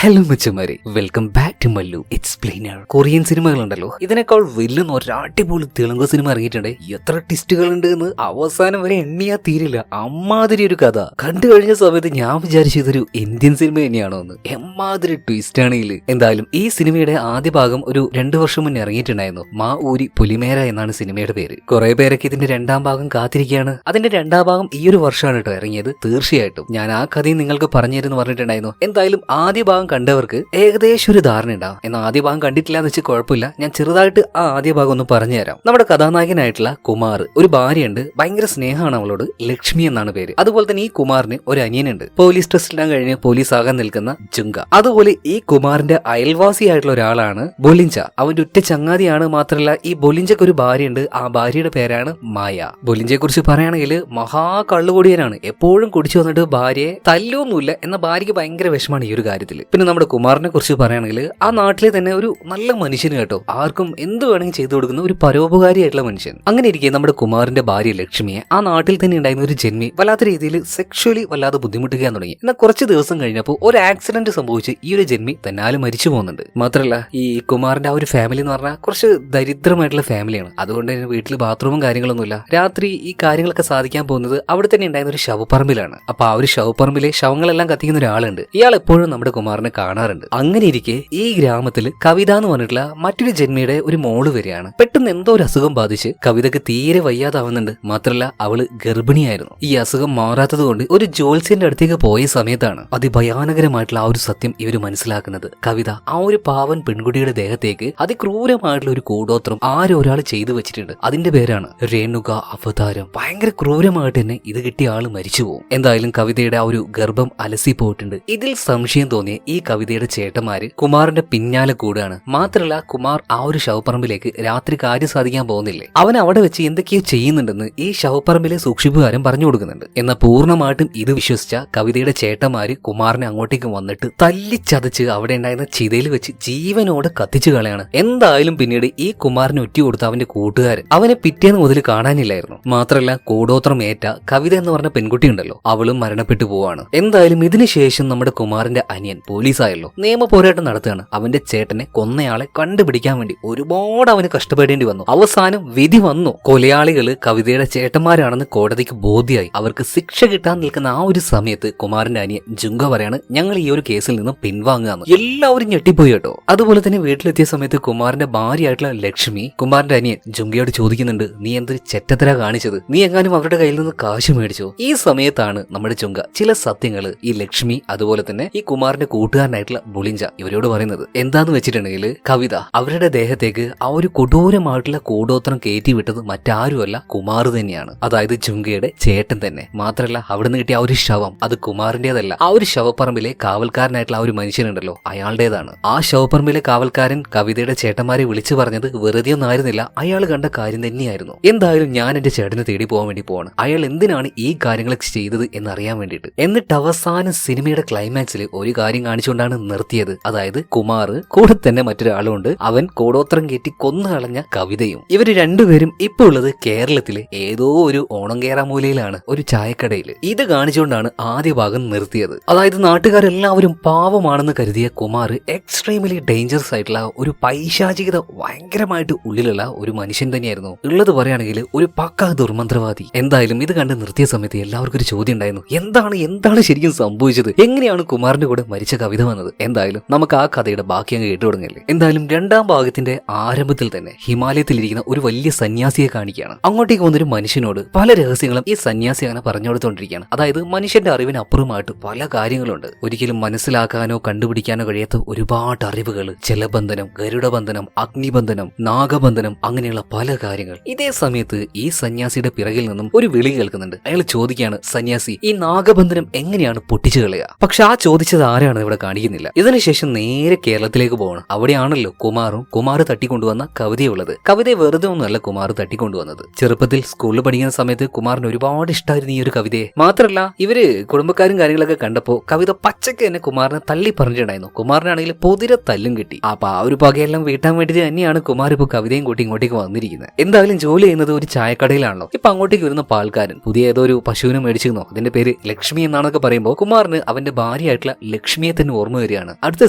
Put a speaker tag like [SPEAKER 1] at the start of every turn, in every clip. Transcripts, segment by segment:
[SPEAKER 1] Hello മച്ചമാരെ, welcome back to Mallu explainer. Korean സിനിമകളുണ്ടല്ലോ, ഇതിനേക്കാൾ വലിയ ഒരാട്ടിപോളി തെലുങ്ക് സിനിമ ഇറങ്ങിയിട്ടുണ്ട്. എത്ര ട്വിസ്റ്റുകൾ ഉണ്ട് എന്ന് അവസാനം വരെ എണ്ണിയാ തീരില്ല. അമ്മാതിരി ഒരു കഥ കണ്ടു കഴിഞ്ഞ സമയത്ത് ഞാൻ വിചാരിച്ചു ഇതൊരു ഇന്ത്യൻ സിനിമ തന്നെയാണോ എന്ന്. എമ്മാതിരി ട്വിസ്റ്റ് ആണെങ്കിൽ. എന്തായാലും ഈ സിനിമയുടെ ആദ്യ ഭാഗം ഒരു 2 വർഷം മുന്നേ ഇറങ്ങിയിട്ടുണ്ടായിരുന്നു. മാ ഊരി പുലിമേര എന്നാണ് സിനിമയുടെ പേര്. കുറെ പേരൊക്കെ ഇതിന്റെ 2ാം ഭാഗം കാത്തിരിക്കുകയാണ്. അതിന്റെ 2ാം ഭാഗം ഈ ഒരു വർഷമാണ് കേട്ടോ ഇറങ്ങിയത്. തീർച്ചയായിട്ടും ഞാൻ ആ കഥയും നിങ്ങൾക്ക് പറഞ്ഞുതരുന്നു പറഞ്ഞിട്ടുണ്ടായിരുന്നു. എന്തായാലും ആദ്യ ഭാഗം കണ്ടവർക്ക് ഏകദേശം ഒരു ധാരണ ഉണ്ടാവും. എന്നാൽ ആദ്യ ഭാഗം കണ്ടിട്ടില്ല എന്ന് വെച്ച് കുഴപ്പമില്ല, ഞാൻ ചെറുതായിട്ട് ആ ആദ്യ ഭാഗം ഒന്ന് പറഞ്ഞുതരാം. നമ്മുടെ കഥാനായകനായിട്ടുള്ള കുമാർ, ഒരു ഭാര്യയുണ്ട്, ഭയങ്കര സ്നേഹമാണ് അവളോട്, ലക്ഷ്മി എന്നാണ് പേര്. അതുപോലെ തന്നെ ഈ കുമാറിന് ഒരു അനിയനുണ്ട്, പോലീസ് ടെസ്റ്റിലാൻ കഴിഞ്ഞ് പോലീസ് ആകാൻ നിൽക്കുന്ന ജുങ്ക. അതുപോലെ ഈ കുമാറിന്റെ അയൽവാസിയായിട്ടുള്ള ഒരാളാണ് ബൊലിഞ്ച. അവന്റെ ഉറ്റ ചങ്ങാതിയാണ്. മാത്രമല്ല ഈ ബൊലിഞ്ചക്ക് ഒരു ഭാര്യയുണ്ട്, ആ ഭാര്യയുടെ പേരാണ് മായ. ബൊലിഞ്ചയെ കുറിച്ച് പറയുകയാണെങ്കിൽ മഹാ കള്ളുകൊടിയനാണ്. എപ്പോഴും കുടിച്ചു വന്നിട്ട് ഭാര്യയെ തല്ലൊന്നുമില്ല, എന്നാൽ ഭാര്യയ്ക്ക് ഭയങ്കര വിഷമാണ് ഈ ഒരു കാര്യത്തിൽ. പിന്നെ നമ്മുടെ കുമാറിനെ കുറിച്ച് പറയുകയാണെങ്കിൽ ആ നാട്ടിലെ തന്നെ ഒരു നല്ല മനുഷ്യന് കേട്ടോ, ആർക്കും എന്ത് വേണമെങ്കിൽ ചെയ്തു കൊടുക്കുന്ന ഒരു പരോപകാരിയായിട്ടുള്ള മനുഷ്യൻ. അങ്ങനെ ഇരിക്കെ നമ്മുടെ കുമാറിന്റെ ഭാര്യ ലക്ഷ്മിയെ ആ നാട്ടിൽ തന്നെ ഉണ്ടായിരുന്ന ഒരു ജന്മി വല്ലാത്ത രീതിയിൽ സെക്ഷുവലി വല്ലാതെ ബുദ്ധിമുട്ടിക്കാൻ തുടങ്ങി. എന്നാൽ കുറച്ച് ദിവസം കഴിഞ്ഞപ്പോൾ ഒരു ആക്സിഡന്റ് സംഭവിച്ച് ഈ ഒരു ജന്മി തന്നാലും മരിച്ചു പോകുന്നുണ്ട്. മാത്രമല്ല ഈ കുമാറിന്റെ ആ ഒരു ഫാമിലി എന്ന് പറഞ്ഞാൽ കുറച്ച് ദരിദ്രമായിട്ടുള്ള ഫാമിലിയാണ്. അതുകൊണ്ട് തന്നെ വീട്ടിൽ ബാത്റൂമും കാര്യങ്ങളൊന്നുമില്ല. രാത്രി ഈ കാര്യങ്ങളൊക്കെ സാധിക്കാൻ പോകുന്നത് അവിടെ തന്നെ ഉണ്ടായിരുന്ന ഒരു ശവപ്പറമ്പിലാണ്. അപ്പൊ ആ ഒരു ശവപ്പറമ്പിലെ ശവങ്ങളെല്ലാം കത്തിക്കുന്ന ഒരാളുണ്ട്. ഇയാൾ എപ്പോഴും നമ്മുടെ കുമാറിനെ കാണാറുണ്ട്. അങ്ങനെ ഇരിക്കെ ഈ ഗ്രാമത്തിൽ കവിത എന്ന് പറഞ്ഞിട്ടുള്ള മറ്റൊരു ജന്മിയുടെ ഒരു മോള് വരികയാണ്. പെട്ടെന്ന് എന്തോ ഒരു അസുഖം ബാധിച്ച് കവിതക്ക് തീരെ വയ്യാതാവുന്നുണ്ട്. മാത്രമല്ല അവള് ഗർഭിണിയായിരുന്നു. ഈ അസുഖം മാറാത്തത് കൊണ്ട് ഒരു ജോത്സ്യന്റെ അടുത്തേക്ക് പോയ സമയത്താണ് അതിഭയാനകരമായിട്ടുള്ള ആ ഒരു സത്യം ഇവര് മനസ്സിലാക്കുന്നത്. കവിത ആ ഒരു പാവൻ പെൺകുട്ടിയുടെ ദേഹത്തേക്ക് അതിക്രൂരമായിട്ടുള്ള ഒരു കൂടോത്രം ആരോ ഒരാൾ ചെയ്തു വെച്ചിട്ടുണ്ട്. അതിന്റെ പേരാണ് രേണുക അവതാരം. ഭയങ്കര ക്രൂരമായിട്ട് തന്നെ ഇത് കിട്ടിയ ആള് മരിച്ചു പോകും. എന്തായാലും കവിതയുടെ ആ ഒരു ഗർഭം അലസി പോയിട്ടുണ്ട്. ഇതിൽ സംശയം തോന്നിയ ഈ കവിതയുടെ ചേട്ടന്മാര് കുമാറിന്റെ പിന്നാലെ കൂടുകയാണ്. മാത്രമല്ല കുമാർ ആ ഒരു ശവപ്പറമ്പിലേക്ക് രാത്രി കാര്യം സാധിക്കാൻ പോകുന്നില്ലേ, അവൻ അവിടെ വെച്ച് എന്തൊക്കെയോ ചെയ്യുന്നുണ്ടെന്ന് ഈ ശവപ്പറമ്പിലെ സൂക്ഷിപ്പുകാരൻ പറഞ്ഞു കൊടുക്കുന്നുണ്ട്. എന്നാൽ പൂർണ്ണമായിട്ടും ഇത് വിശ്വസിച്ച കവിതയുടെ ചേട്ടന്മാര് കുമാറിനെ അങ്ങോട്ടേക്ക് വന്നിട്ട് തല്ലിച്ചതച്ച് അവിടെ ഉണ്ടായിരുന്ന ചിതയിൽ വെച്ച് ജീവനോടെ കത്തിച്ചു കളയാണ്. എന്തായാലും പിന്നീട് ഈ കുമാറിനെ ഒറ്റ കൊടുത്ത അവന്റെ കൂട്ടുകാരൻ അവനെ പിറ്റേന്ന് മുതൽ കാണാനില്ലായിരുന്നു. മാത്രമല്ല കൂടോത്രം ഏറ്റ കവിത എന്ന് പറഞ്ഞ പെൺകുട്ടി ഉണ്ടല്ലോ, അവളും മരണപ്പെട്ടു പോവാണ്. എന്തായാലും ഇതിനുശേഷം നമ്മുടെ കുമാറിന്റെ അനിയൻ പോലീസായല്ലോ നിയമ പോരാട്ടം നടത്തുകയാണ്. അവന്റെ ചേട്ടനെ കൊന്നയാളെ കണ്ടുപിടിക്കാൻ വേണ്ടി ഒരുപാട് അവന് കഷ്ടപ്പെടേണ്ടി വന്നു. അവസാനം വിധി വന്നു. കൊലയാളികള് കവിതയുടെ ചേട്ടന്മാരാണെന്ന് കോടതിക്ക് ബോധ്യമായി. അവർക്ക് ശിക്ഷ കിട്ടാൻ നിൽക്കുന്ന ആ ഒരു സമയത്ത് കുമാറിന്റെ അനിയൻ ജുങ്ക പറയാണ് ഞങ്ങൾ ഈ ഒരു കേസിൽ നിന്നും പിൻവാങ്ങുകയെന്ന്. എല്ലാവരും ഞെട്ടിപ്പോയി കേട്ടോ. അതുപോലെ തന്നെ വീട്ടിലെത്തിയ സമയത്ത് കുമാറിന്റെ ഭാര്യയായിട്ടുള്ള ലക്ഷ്മി കുമാറിന്റെ അനിയൻ ജുങ്കയോട് ചോദിക്കുന്നുണ്ട്, നീ എന്തൊരു ചെറ്റത്തര കാണിച്ചത്, നീ എങ്ങാനും അവരുടെ കയ്യിൽ നിന്ന് കാശ് മേടിച്ചോ? ഈ സമയത്താണ് നമ്മുടെ ജുങ്ക ചില സത്യങ്ങള് ഈ ലക്ഷ്മി അതുപോലെ തന്നെ ഈ കുമാറിന്റെ കൂട്ടുകാരനായിട്ടുള്ള ബുളിഞ്ച ഇവരോട് പറയുന്നത്. എന്താന്ന് വെച്ചിട്ടുണ്ടെങ്കിൽ കവിത അവരുടെ ദേഹത്തേക്ക് ആ ഒരു കൊടൂരമായിട്ടുള്ള കൂടോത്രം കയറ്റി വിട്ടത് മറ്റാരുമല്ല കുമാർ തന്നെയാണ്. അതായത് ജുങ്കയുടെ ചേട്ടൻ തന്നെ. മാത്രമല്ല അവിടുന്ന് കിട്ടിയ ആ ഒരു ശവം അത് കുമാറിന്റേതല്ല, ആ ഒരു ശവപ്പറമ്പിലെ കാവൽക്കാരനായിട്ടുള്ള ആ ഒരു മനുഷ്യനുണ്ടല്ലോ അയാളുടേതാണ്. ആ ശവപ്പറമ്പിലെ കാവൽക്കാരൻ കവിതയുടെ ചേട്ടന്മാരെ വിളിച്ചു പറഞ്ഞത് വെറുതെ ഒന്നും ആയിരുന്നില്ല, അയാൾ കണ്ട കാര്യം തന്നെയായിരുന്നു. എന്തായാലും ഞാൻ എന്റെ ചേട്ടനെ തേടി പോകാൻ വേണ്ടി പോവാണ്. അയാൾ എന്തിനാണ് ഈ കാര്യങ്ങളൊക്കെ ചെയ്തത് എന്നറിയാൻ വേണ്ടിയിട്ട്. എന്നിട്ട് അവസാനം സിനിമയുടെ ക്ലൈമാക്സിൽ ഒരു കാര്യം കാണിച്ചുകൊണ്ടാണ് നിർത്തിയത്. അതായത് കുമാർ കൂടെ തന്നെ മറ്റൊരാളുണ്ട്, അവൻ കൂടോത്രം കയറ്റി കൊന്നു കളഞ്ഞ കവിതയും. ഇവര് രണ്ടുപേരും ഇപ്പോൾ ഉള്ളത് കേരളത്തിലെ ഏതോ ഒരു ഓണം കേറാമൂലയിലാണ്, ഒരു ചായക്കടയിൽ. ഇത് കാണിച്ചുകൊണ്ടാണ് ആദ്യ ഭാഗം നിർത്തിയത്. അതായത് നാട്ടുകാരെല്ലാവരും പാവമാണെന്ന് കരുതിയ കുമാർ എക്സ്ട്രീംലി ഡേഞ്ചറസ് ആയിട്ടുള്ള ഒരു പൈശാചികത ഭയങ്കരമായിട്ട് ഉള്ളിലുള്ള ഒരു മനുഷ്യൻ തന്നെയായിരുന്നു. ഉള്ളത് പറയുകയാണെങ്കിൽ ഒരു പക്കാ ദുർമന്ത്രവാദി. എന്തായാലും ഇത് കണ്ട് നിർത്തിയ സമയത്ത് എല്ലാവർക്കും ഒരു ചോദ്യം ഉണ്ടായിരുന്നു, എന്താണ് ശരിക്കും സംഭവിച്ചത്? എങ്ങനെയാണ് കുമാറിന്റെ കൂടെ മരിച്ച കവിത വന്നത്? എന്തായാലും നമുക്ക് ആ കഥയുടെ ബാക്കി അങ്ങ് കേട്ടു തുടങ്ങല്ലേ. എന്തായാലും 2ാം ഭാഗത്തിന്റെ ആരംഭത്തിൽ തന്നെ ഹിമാലയത്തിലിരിക്കുന്ന ഒരു വലിയ സന്യാസിയെ കാണിക്കുകയാണ്. അങ്ങോട്ടേക്ക് വന്നൊരു മനുഷ്യനോട് പല രഹസ്യങ്ങളും ഈ സന്യാസി അങ്ങനെ പറഞ്ഞു കൊടുത്തോണ്ടിരിക്കുകയാണ്. അതായത് മനുഷ്യന്റെ അറിവിന് അപ്പുറമായിട്ട് പല കാര്യങ്ങളുണ്ട്. ഒരിക്കലും മനസ്സിലാക്കാനോ കണ്ടുപിടിക്കാനോ കഴിയാത്ത ഒരുപാട് അറിവുകൾ. ജലബന്ധനം, ഗരുഡബന്ധനം, അഗ്നിബന്ധനം, നാഗബന്ധനം, അങ്ങനെയുള്ള പല കാര്യങ്ങൾ. ഇതേ സമയത്ത് ഈ സന്യാസിയുടെ പിറകിൽ നിന്നും ഒരു വിളി കേൾക്കുന്നുണ്ട്. അയാൾ ചോദിക്കുകയാണ്, സന്യാസി ഈ നാഗബന്ധനം എങ്ങനെയാണ് പൊട്ടിച്ചു കളയുക? പക്ഷെ ആ ചോദിച്ചത് ആരാണ് ഇവിടെ കാണിക്കുന്നില്ല. ഇതിനുശേഷം നേരെ കേരളത്തിലേക്ക് പോകണം. അവിടെയാണല്ലോ കുമാർ തട്ടിക്കൊണ്ടുവന്ന കവിതയുള്ളത്. കവിതയെ വെറുതെ ഒന്നുമല്ല കുമാർ തട്ടിക്കൊണ്ടുവന്നത്. ചെറുപ്പത്തിൽ സ്കൂളിൽ പഠിക്കുന്ന സമയത്ത് കുമാറിന് ഒരുപാട് ഇഷ്ടമായിരുന്നു ഈ ഒരു കവിതയെ. മാത്രമല്ല ഇവര് കുടുംബക്കാരും കാര്യങ്ങളൊക്കെ കണ്ടപ്പോ കവിത പച്ചക്ക് തന്നെ കുമാറിനെ തള്ളി പറഞ്ഞിട്ടുണ്ടായിരുന്നു. കുമാറിനാണെങ്കിൽ പൊതിരെ തല്ലും കിട്ടി. അപ്പൊ ആ ഒരു പകയെല്ലാം വീട്ടാൻ വേണ്ടിയിട്ട് തന്നെയാണ് കുമാർ ഇപ്പൊ കവിതയും കൂട്ടി ഇങ്ങോട്ടേക്ക് വന്നിരിക്കുന്നത്. എന്തായാലും ജോലി ചെയ്യുന്നത് ഒരു ചായക്കടയിലാണല്ലോ. ഇപ്പൊ അങ്ങോട്ടേക്ക് വരുന്ന പാൽക്കാരൻ പുതിയ ഏതോ ഒരു പശുവിനെ മേടിച്ചിരുന്നോ, അതിന്റെ പേര് ലക്ഷ്മി എന്നാണൊക്കെ പറയുമ്പോൾ കുമാറിന് അവന്റെ ഭാര്യയായിട്ടുള്ള ലക്ഷ്മിയെ തന്നെ ചേട്ടൻ ഓർമ്മ വരികയാണ്. അടുത്ത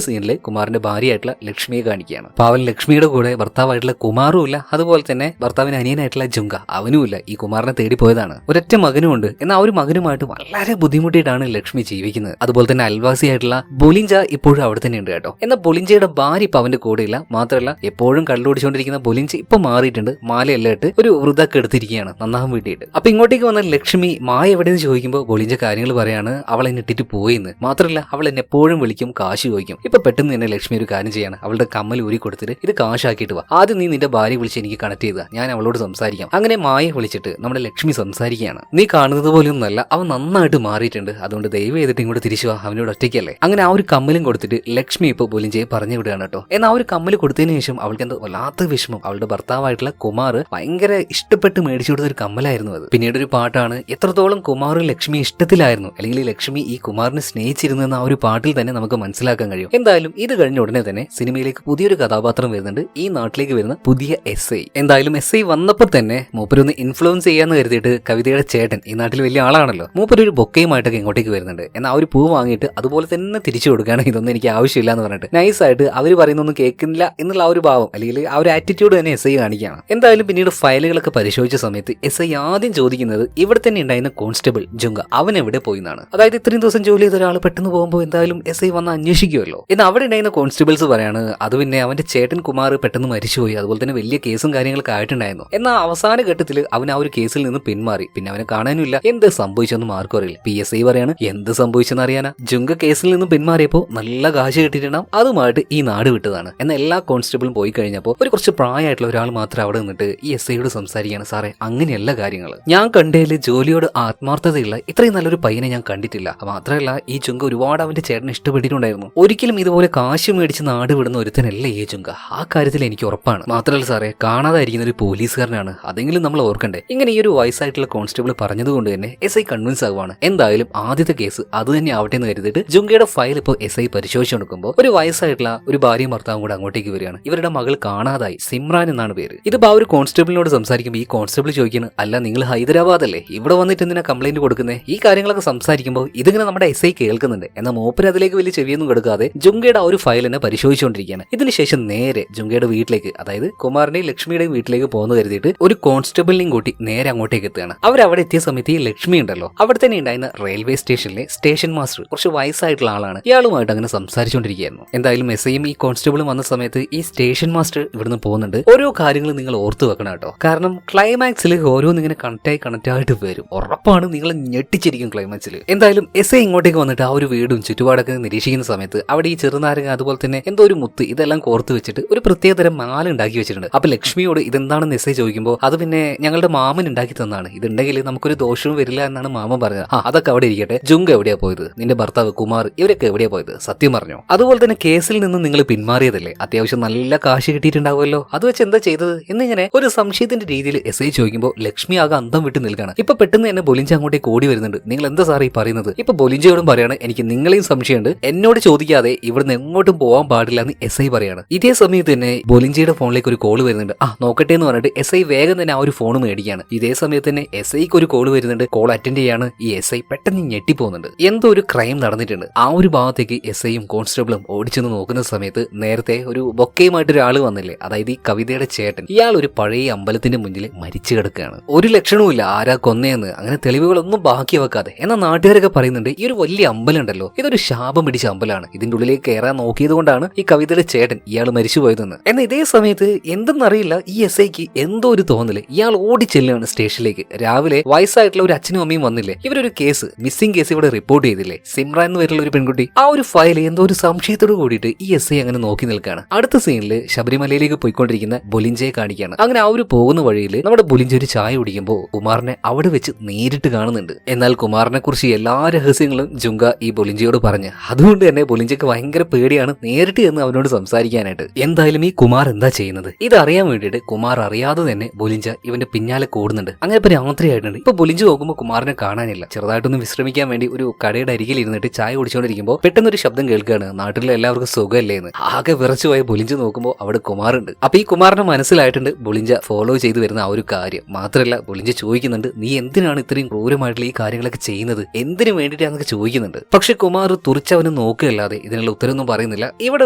[SPEAKER 1] സീനില് കുമാറിന്റെ ഭാര്യയായിട്ടുള്ള ലക്ഷ്മിയെ കാണിക്കുകയാണ്. പാവൻ ലക്ഷ്മിയുടെ കൂടെ ഭർത്താവായിട്ടുള്ള കുമാറും ഇല്ല, അതുപോലെ തന്നെ ഭർത്താവിന് അനിയനായിട്ടുള്ള ജുങ്ക അവനുമില്ല. ഈ കുമാറിനെ തേടി പോയതാണ്. ഒരൊറ്റ മകനും ഉണ്ട്. എന്നാൽ ആ ഒരു മകനുമായിട്ട് വളരെ ബുദ്ധിമുട്ടിയിട്ടാണ് ലക്ഷ്മി ജീവിക്കുന്നത്. അതുപോലെ തന്നെ അയൽവാസിയായിട്ടുള്ള ബൊലിഞ്ച ഇപ്പോഴും അവിടെ തന്നെ ഉണ്ട് കേട്ടോ. എന്നാൽ ബൊലിഞ്ചയുടെ ഭാര്യ ഇപ്പൊ അവന്റെ കൂടെ ഇല്ല. മാത്രമല്ല എപ്പോഴും കള്ളുടിച്ചുകൊണ്ടിരിക്കുന്ന ബൊലിഞ്ച ഇപ്പൊ മാറിയിട്ടുണ്ട്. മാലയെല്ലാം ഇട്ട് ഒരു വൃതൊക്കെ എടുത്തിരിക്കുകയാണ് നന്നാകാൻ വേണ്ടിയിട്ട്. അപ്പൊ ഇങ്ങോട്ടേക്ക് വന്ന ലക്ഷ്മി മായ എവിടെയെന്ന് ചോദിക്കുമ്പോൾ ബൊലിഞ്ച കാര്യങ്ങൾ പറയാണ് അവൾ എന്നെ ഇട്ടിട്ട് പോയിന്ന്. മാത്രമല്ല അവൾ എന്നെ എപ്പോഴും വിളിക്കും, കാശ് ചോദിക്കും. ഇപ്പൊ പെട്ടെന്ന് തന്നെ ലക്ഷ്മി ഒരു കാര്യം ചെയ്യാണ്, അവളുടെ കമ്മൽ ഊരി കൊടുത്തിട്ട് ഇത് കാശാക്കിയിട്ട് വാ, ആദ്യം നീ നിന്റെ ഭാര്യ വിളിച്ച് എനിക്ക് കണക്ട് ചെയ്താ, ഞാൻ അവളോട് സംസാരിക്കാം. അങ്ങനെ മായ വിളിച്ചിട്ട് നമ്മുടെ ലക്ഷ്മി സംസാരിക്കുകയാണ്. നീ കാണുന്നത് പോലെയൊന്നല്ല, അവൻ നന്നായിട്ട് മാറിയിട്ടുണ്ട്, അതുകൊണ്ട് ദയവ് ചെയ്തിട്ട് ഇങ്ങോട്ട് തിരിച്ചു വാ, അവനോട് ഒറ്റയ്ക്കല്ലേ. അങ്ങനെ ആ ഒരു കമ്മലും കൊടുത്തിട്ട് ലക്ഷ്മി ഇപ്പൊ ബൊലിഞ്ചയെ പറഞ്ഞു വിടുകയാണ് കേട്ടോ. എന്നാൽ ആ ഒരു കമ്മൽ കൊടുത്തതിന് ശേഷം അവൾക്ക് എന്തോ വല്ലാത്ത വിഷമം. അവളുടെ ഭർത്താവായിട്ടുള്ള കുമാർ ഭയങ്കര ഇഷ്ടപ്പെട്ട് മേടിച്ചു കൊടുത്ത ഒരു കമ്മലായിരുന്നു അത്. പിന്നീട് ഒരു പാട്ടാണ് എത്രത്തോളം കുമാർ ലക്ഷ്മി ഇഷ്ടത്തിലായിരുന്നു, അല്ലെങ്കിൽ ലക്ഷ്മി ഈ കുമാറിനെ സ്നേഹിച്ചിരുന്നെന്ന് ആ ഒരു പാട്ടിൽ തന്നെ നമുക്ക് മനസ്സിലാക്കാൻ കഴിയും. എന്തായാലും ഇത് കഴിഞ്ഞ ഉടനെ തന്നെ സിനിമയിലേക്ക് പുതിയൊരു കഥാപാത്രം വരുന്നുണ്ട്. ഈ നാട്ടിലേക്ക് വരുന്ന പുതിയ SI. എന്തായാലും SI വന്നപ്പോൾ തന്നെ മൂപ്പരൊന്ന് ഇൻഫ്ലുവൻസ് ചെയ്യാന്ന് കരുതിയിട്ട് കവിതയുടെ ചേട്ടൻ, ഈ നാട്ടിൽ വലിയ ആളാണല്ലോ, മൂപ്പരൊരു ബൊക്കയുമായിട്ടൊക്കെ ഇങ്ങോട്ടേക്ക് വരുന്നുണ്ട്. എന്നാൽ ആ ഒരു പൂ വാങ്ങിയിട്ട് അതുപോലെ തന്നെ തിരിച്ചു കൊടുക്കുകയാണ്. ഇതൊന്നും എനിക്ക് ആവശ്യമില്ല എന്ന് പറഞ്ഞിട്ട് നൈസായിട്ട് അവർ പറയുന്നൊന്നും കേൾക്കുന്നില്ല എന്നുള്ള ആ ഒരു ഭാവം, അല്ലെങ്കിൽ ആ ഒരു ആറ്റിറ്റ്യൂഡ് തന്നെ SI കാണിക്കുകയാണ്. എന്തായാലും പിന്നീട് ഫയലുകളൊക്കെ പരിശോധിച്ച സമയത്ത് SI ആദ്യം ചോദിക്കുന്നത് ഇവിടെ തന്നെ ഉണ്ടായിരുന്ന കോൺസ്റ്റബിൾ ജുങ്ക അവൻ എവിടെ പോയി എന്നാണ്. അതായത് ഇത്രയും ദിവസം ജോലി ചെയ്ത ഒരാൾ പെട്ടെന്ന് പോകുമ്പോൾ എന്തായാലും SI വന്ന് അന്വേഷിക്കുമല്ലോ. എന്നാൽ അവിടെ ഉണ്ടായിരുന്ന കോൺസ്റ്റബിൾസ് പറയാണ് അത് പിന്നെ അവന്റെ ചേട്ടൻ കുമാർ പെട്ടെന്ന് മരിച്ചുപോയി, അതുപോലെ തന്നെ വലിയ കേസും കാര്യങ്ങളൊക്കെ ആയിട്ടുണ്ടായിരുന്നു. എന്നാൽ അവസാന ഘട്ടത്തിൽ അവൻ ആ ഒരു കേസിൽ നിന്ന് പിന്മാറി, പിന്നെ അവനെ കാണാനുമില്ല. എന്ത് സംഭവിച്ചെന്നും ആർക്കും അറിയില്ല. PSI പറയാണ് എന്ത് സംഭവിച്ചെന്ന് അറിയാനാ, ജുങ്ക കേസിൽ നിന്ന് പിന്മാറിയപ്പോൾ നല്ല കാശ് കിട്ടിയിട്ടുണ്ടാവും, അതുമായിട്ട് ഈ നാട് വിട്ടതാണ്. എന്നാൽ എല്ലാ കോൺസ്റ്റബിളും പോയി കഴിഞ്ഞപ്പോൾ ഒരു കുറച്ച് പ്രായമായിട്ടുള്ള ഒരാൾ മാത്രം അവിടെ നിന്നിട്ട് ഈ SIയോട് സംസാരിക്കുകയാണ്. സാറേ അങ്ങനെയല്ല കാര്യങ്ങൾ, ഞാൻ കണ്ടതിൽ ജോലിയോട് ആത്മാർത്ഥതയുള്ള ഇത്രയും നല്ലൊരു പയ്യനെ ഞാൻ കണ്ടിട്ടില്ല. മാത്രമല്ല ഈ ജുങ്ക ഒരുപാട് അവന്റെ ചേട്ടനെ ഇഷ്ടപ്പെട്ടിട്ടുണ്ടായിരുന്നു. ഒരിക്കലും ഇതുപോലെ കാശ് മേടിച്ച് നാട് വിടുന്ന ഒരുത്തനല്ല ഈ ജുങ്ക, ആ കാര്യത്തിൽ എനിക്ക് ഉറപ്പാണ്. മാത്രമല്ല സാറേ കാണാതായിരിക്കുന്ന ഒരു പോലീസുകാരനാണ്, അതെങ്കിലും നമ്മൾ ഓർക്കണ്ടേ. ഇങ്ങനെ ഈ ഒരു വയസ്സായിട്ടുള്ള കോൺസ്റ്റബിൾ പറഞ്ഞതുകൊണ്ട് തന്നെ SI കൺവിൻസ് ആവുകയാണ്. എന്തായാലും ആദ്യത്തെ കേസ് അത് തന്നെ ആവട്ടെ എന്ന് കരുതിയിട്ട് ജുങ്കയുടെ ഫയൽ ഇപ്പോൾ SI പരിശോധിച്ചു കൊടുക്കുമ്പോൾ ഒരു വയസ്സായിട്ടുള്ള ഒരു ഭാര്യയും ഭർത്താവും കൂടെ അങ്ങോട്ടേക്ക് വരികയാണ്. ഇവരുടെ മകൾ കാണാതായി, സിമ്രാൻ എന്നാണ് പേര്. ഇതിപ്പോ ആ ഒരു കോൺസ്റ്റബിളിനോട് സംസാരിക്കുമ്പോൾ ഈ കോൺസ്റ്റബിൾ ചോദിക്കുന്നത് അല്ല നിങ്ങൾ ഹൈദരാബാദ് അല്ലേ, ഇവിടെ വന്നിട്ട് എന്തിനാ കംപ്ലൈന്റ് കൊടുക്കുന്നത്, ഈ കാര്യങ്ങളൊക്കെ സംസാരിക്കുമ്പോൾ ഇതിങ്ങനെ നമ്മുടെ SI കേൾക്കുന്നുണ്ട്. എന്നാൽ മൂപ്പര് അതിലേക്ക് വലിയ ചെവിയൊന്നും കൊടുക്കാതെ ജുങ്കയുടെ ആ ഒരു ഫയൽ തന്നെ പരിശോധിച്ചുകൊണ്ടിരിക്കുകയാണ്. ഇതിനുശേഷം നേരെ ജുങ്കയുടെ വീട്ടിലേക്ക്, അതായത് കുമാറിന്റെയും ലക്ഷ്മിയുടെയും വീട്ടിലേക്ക് പോകുന്ന കരുതിയിട്ട് ഒരു കോൺസ്റ്റബിളിനെയും കൂട്ടി നേരെ അങ്ങോട്ടേക്ക് എത്തുകയാണ്. അവരവിടെ എത്തിയ സമയത്ത് ഈ ലക്ഷ്മി ഉണ്ടല്ലോ അവിടെ തന്നെ ഉണ്ടായിരുന്ന റെയിൽവേ സ്റ്റേഷനിലെ സ്റ്റേഷൻ മാസ്റ്റർ കുറച്ച് വയസ്സായിട്ടുള്ള ആളാണ്, ഇയാളുമായിട്ട് അങ്ങനെ സംസാരിച്ചുകൊണ്ടിരിക്കുകയായിരുന്നു. എന്തായാലും SIയും ഈ കോൺസ്റ്റബിളും വന്ന സമയത്ത് ഈ സ്റ്റേഷൻ മാസ്റ്റർ ഇവിടുന്ന് പോകുന്നുണ്ട്. ഓരോ കാര്യങ്ങളും നിങ്ങൾ ഓർത്തു വെക്കണം കേട്ടോ, കാരണം ക്ലൈമാക്സിൽ ഓരോന്നിങ്ങനെ കണക്ട് ആയിട്ട് വരും, ഉറപ്പാണ് നിങ്ങൾ ഞെട്ടിച്ചിരിക്കും ക്ലൈമാക്സിൽ. എന്തായാലും SI ഇങ്ങോട്ടേക്ക് വന്നിട്ട് ആ ഒരു വീടും ചുറ്റുപാടൊക്കെ നിരീക്ഷിക്കുന്ന സമയത്ത് അവിടെ ഈ ചെറുനാരങ്ങ അതുപോലെ തന്നെ എന്തോ ഒരു മുത്ത് ഇതെല്ലാം കോർത്ത് വെച്ചിട്ട് ഒരു പ്രത്യേകതരം മാല ഉണ്ടാക്കി വെച്ചിട്ടുണ്ട്. അപ്പൊ ലക്ഷ്മിയോട് ഇതെന്താണെന്ന് SI ചോദിക്കുമ്പോൾ അത് പിന്നെ ഞങ്ങളുടെ മാമൻ ഉണ്ടാക്കി തന്നാണ്, ഇതുണ്ടെങ്കിൽ നമുക്കൊരു ദോഷവും വരില്ല എന്നാണ് മാമൻ പറഞ്ഞത്. അതൊക്കെ അവിടെ ഇരിക്കട്ടെ, ജുങ്ക എവിടെയാ പോയത്, നിന്റെ ഭർത്താവ് കുമാർ ഇവരൊക്കെ എവിടെയാ പോയത്, സത്യം പറഞ്ഞോ. അതുപോലെ തന്നെ കേസിൽ നിന്ന് നിങ്ങൾ പിന്മാറിയതല്ലേ, അത്യാവശ്യം നല്ല കാശ് കിട്ടിയിട്ടുണ്ടാവുമല്ലോ, അത് വെച്ച് എന്താ ചെയ്തത് എന്നിങ്ങനെ ഒരു സംശയത്തിന്റെ രീതിയിൽ SI ചോദിക്കുമ്പോൾ ലക്ഷ്മി ആകെ അന്തം വിട്ട് നിൽക്കുകയാണ്. ഇപ്പൊ പെട്ടെന്ന് തന്നെ ബൊലിഞ്ച അങ്ങോട്ടേക്ക് ഓടി വരുന്നുണ്ട്. നിങ്ങൾ എന്താ സാർ ഈ പറയുന്നത്? ഇപ്പൊ ബൊലിഞ്ചയോടും പറയാണ് എനിക്ക് നിങ്ങളെയും സംശയമുണ്ട്, എന്നോട് ചോദിക്കാതെ ഇവിടുന്ന് എങ്ങോട്ടും പോകാൻ പാടില്ല എന്ന് SI പറയാണ്. ഇതേ സമയത്ത് തന്നെ ബൊലിഞ്ചയുടെ ഫോണിലേക്ക് ഒരു കോള് വരുന്നുണ്ട്. നോക്കട്ടെ എന്ന് പറഞ്ഞിട്ട് SI വേഗം തന്നെ ആ ഒരു ഫോൺ മേടിക്കുകയാണ്. ഇതേ സമയത്ത് തന്നെ SIക്ക് ഒരു കോള് വരുന്നുണ്ട്. കോൾ അറ്റൻഡ് ചെയ്യാണ്. ഈ SI പെട്ടെന്ന് ഞെട്ടിപ്പോകുന്നുണ്ട്, എന്തോ ഒരു ക്രൈം നടന്നിട്ടുണ്ട്. ആ ഒരു ഭാഗത്തേക്ക് SIയും കോൺസ്റ്റബിളും ഓടിച്ചെന്ന് നോക്കുന്ന സമയത്ത് നേരത്തെ ഒരു ബൊക്കയുമായിട്ട് ഒരാൾ വന്നില്ലേ, അതായത് ഈ കവിതയുടെ ചേട്ടൻ, ഇയാൾ ഒരു പഴയ അമ്പലത്തിന്റെ മുന്നിൽ മരിച്ചു കിടക്കുകയാണ്. ഒരു ലക്ഷണവുമില്ല ആരാ കൊന്നയെന്ന്, അങ്ങനെ തെളിവുകളൊന്നും ബാക്കി വെക്കാതെ. എന്നാൽ നാട്ടുകാരൊക്കെ പറയുന്നുണ്ട് ഈ ഒരു വലിയ അമ്പലം ഉണ്ടല്ലോ ഇതൊരു ശാപം പിടിച്ച അമ്പലമാണ്, ഇതിന്റെ ഉള്ളിലേക്ക് കയറാൻ നോക്കിയത് കൊണ്ടാണ് ഈ കവിതയുടെ ചേട്ടൻ ഇയാൾ മരിച്ചുപോയതെന്ന്. എന്നാൽ ഇതേ സമയത്ത് എന്തെന്നറിയില്ല ഈ SIക്ക് എന്തോ ഒരു തോന്നല്, ഇയാൾ ഓടി ചെല്ലുകയാണ് സ്റ്റേഷനിലേക്ക്. രാവിലെ വയസ്സായിട്ടുള്ള ഒരു അച്ഛനും അമ്മയും വന്നില്ലേ, ഇവരൊരു കേസ് മിസ്സിംഗ് കേസ് ഇവിടെ റിപ്പോർട്ട് ചെയ്തില്ലേ, സിമ്രാൻ എന്ന് പേരുള്ള ഒരു പെൺകുട്ടി, ആ ഒരു ഫയൽ എന്തോ ഒരു സംശയത്തോട് കൂടിയിട്ട് ഈ SI അങ്ങനെ നോക്കി നിൽക്കുകയാണ്. അടുത്ത സീനിൽ ശബരിമലയിലേക്ക് പോയിക്കൊണ്ടിരിക്കുന്ന ബൊലിഞ്ചയെ കാണിക്കുകയാണ്. അങ്ങനെ ആ ഒരു പോകുന്ന വഴിയിൽ നമ്മുടെ ബൊലിഞ്ച ഒരു ചായ കുടിക്കുമ്പോൾ കുമാറിനെ അവിടെ വെച്ച് നേരിട്ട് കാണുന്നുണ്ട്. എന്നാൽ കുമാറിനെ കുറിച്ച് എല്ലാ രഹസ്യങ്ങളും ജുങ്ക ഈ ബൊലിഞ്ചയോട് പറഞ്ഞ്, അതുകൊണ്ട് തന്നെ ബൊലിഞ്ചയ്ക്ക് ഭയങ്കര പേടിയാണ് നേരിട്ട് എന്ന് അവനോട് സംസാരിക്കാനായിട്ട്. എന്തായാലും ഈ കുമാർ എന്താ ചെയ്യുന്നത് ഇതറിയാൻ വേണ്ടിയിട്ട് കുമാർ അറിയാതെ തന്നെ ബൊലിഞ്ച ഇവന്റെ പിന്നാലെ കൂടുന്നുണ്ട്. അങ്ങനെ ഇപ്പൊ രാത്രിയായിട്ടുണ്ട്. ഇപ്പൊ ബൊലിഞ്ച നോക്കുമ്പോൾ കുമാറിനെ കാണാനില്ല. ചെറുതായിട്ടൊന്ന് വിശ്രമിക്കാൻ വേണ്ടി ഒരു കടയുടെ അരികിൽ ഇരുന്നിട്ട് ചായ കുടിച്ചുകൊണ്ടിരിക്കുമ്പോൾ പെട്ടെന്നൊരു ശബ്ദം കേൾക്കുകയാണ്, നാട്ടിലെ എല്ലാവർക്കും സുഖമല്ലേ എന്ന്. ആകെ വിറച്ചു പോയ ബൊലിഞ്ച നോക്കുമ്പോൾ അവിടെ കുമാറുണ്ട്. അപ്പൊ ഈ കുമാറിന് മനസ്സിലായിട്ടുണ്ട് ബൊലിഞ്ച ഫോളോ ചെയ്തു വരുന്ന ആ ഒരു കാര്യം. മാത്രമല്ല ബൊലിഞ്ച ചോദിക്കുന്നുണ്ട് നീ എന്തിനാണ് ഇത്രയും ക്രൂരമായിട്ടുള്ള ഈ കാര്യങ്ങളൊക്കെ ചെയ്യുന്നത്, എന്തിനു വേണ്ടിയിട്ടാണെന്നൊക്കെ ചോദിക്കുന്നുണ്ട്. പക്ഷെ കുമാർ തുറിച്ചവന് ഇങ്ങനെ നോക്കുകയല്ലാതെ ഇതിനുള്ള ഉത്തരവൊന്നും പറയുന്നില്ല. ഇവിടെ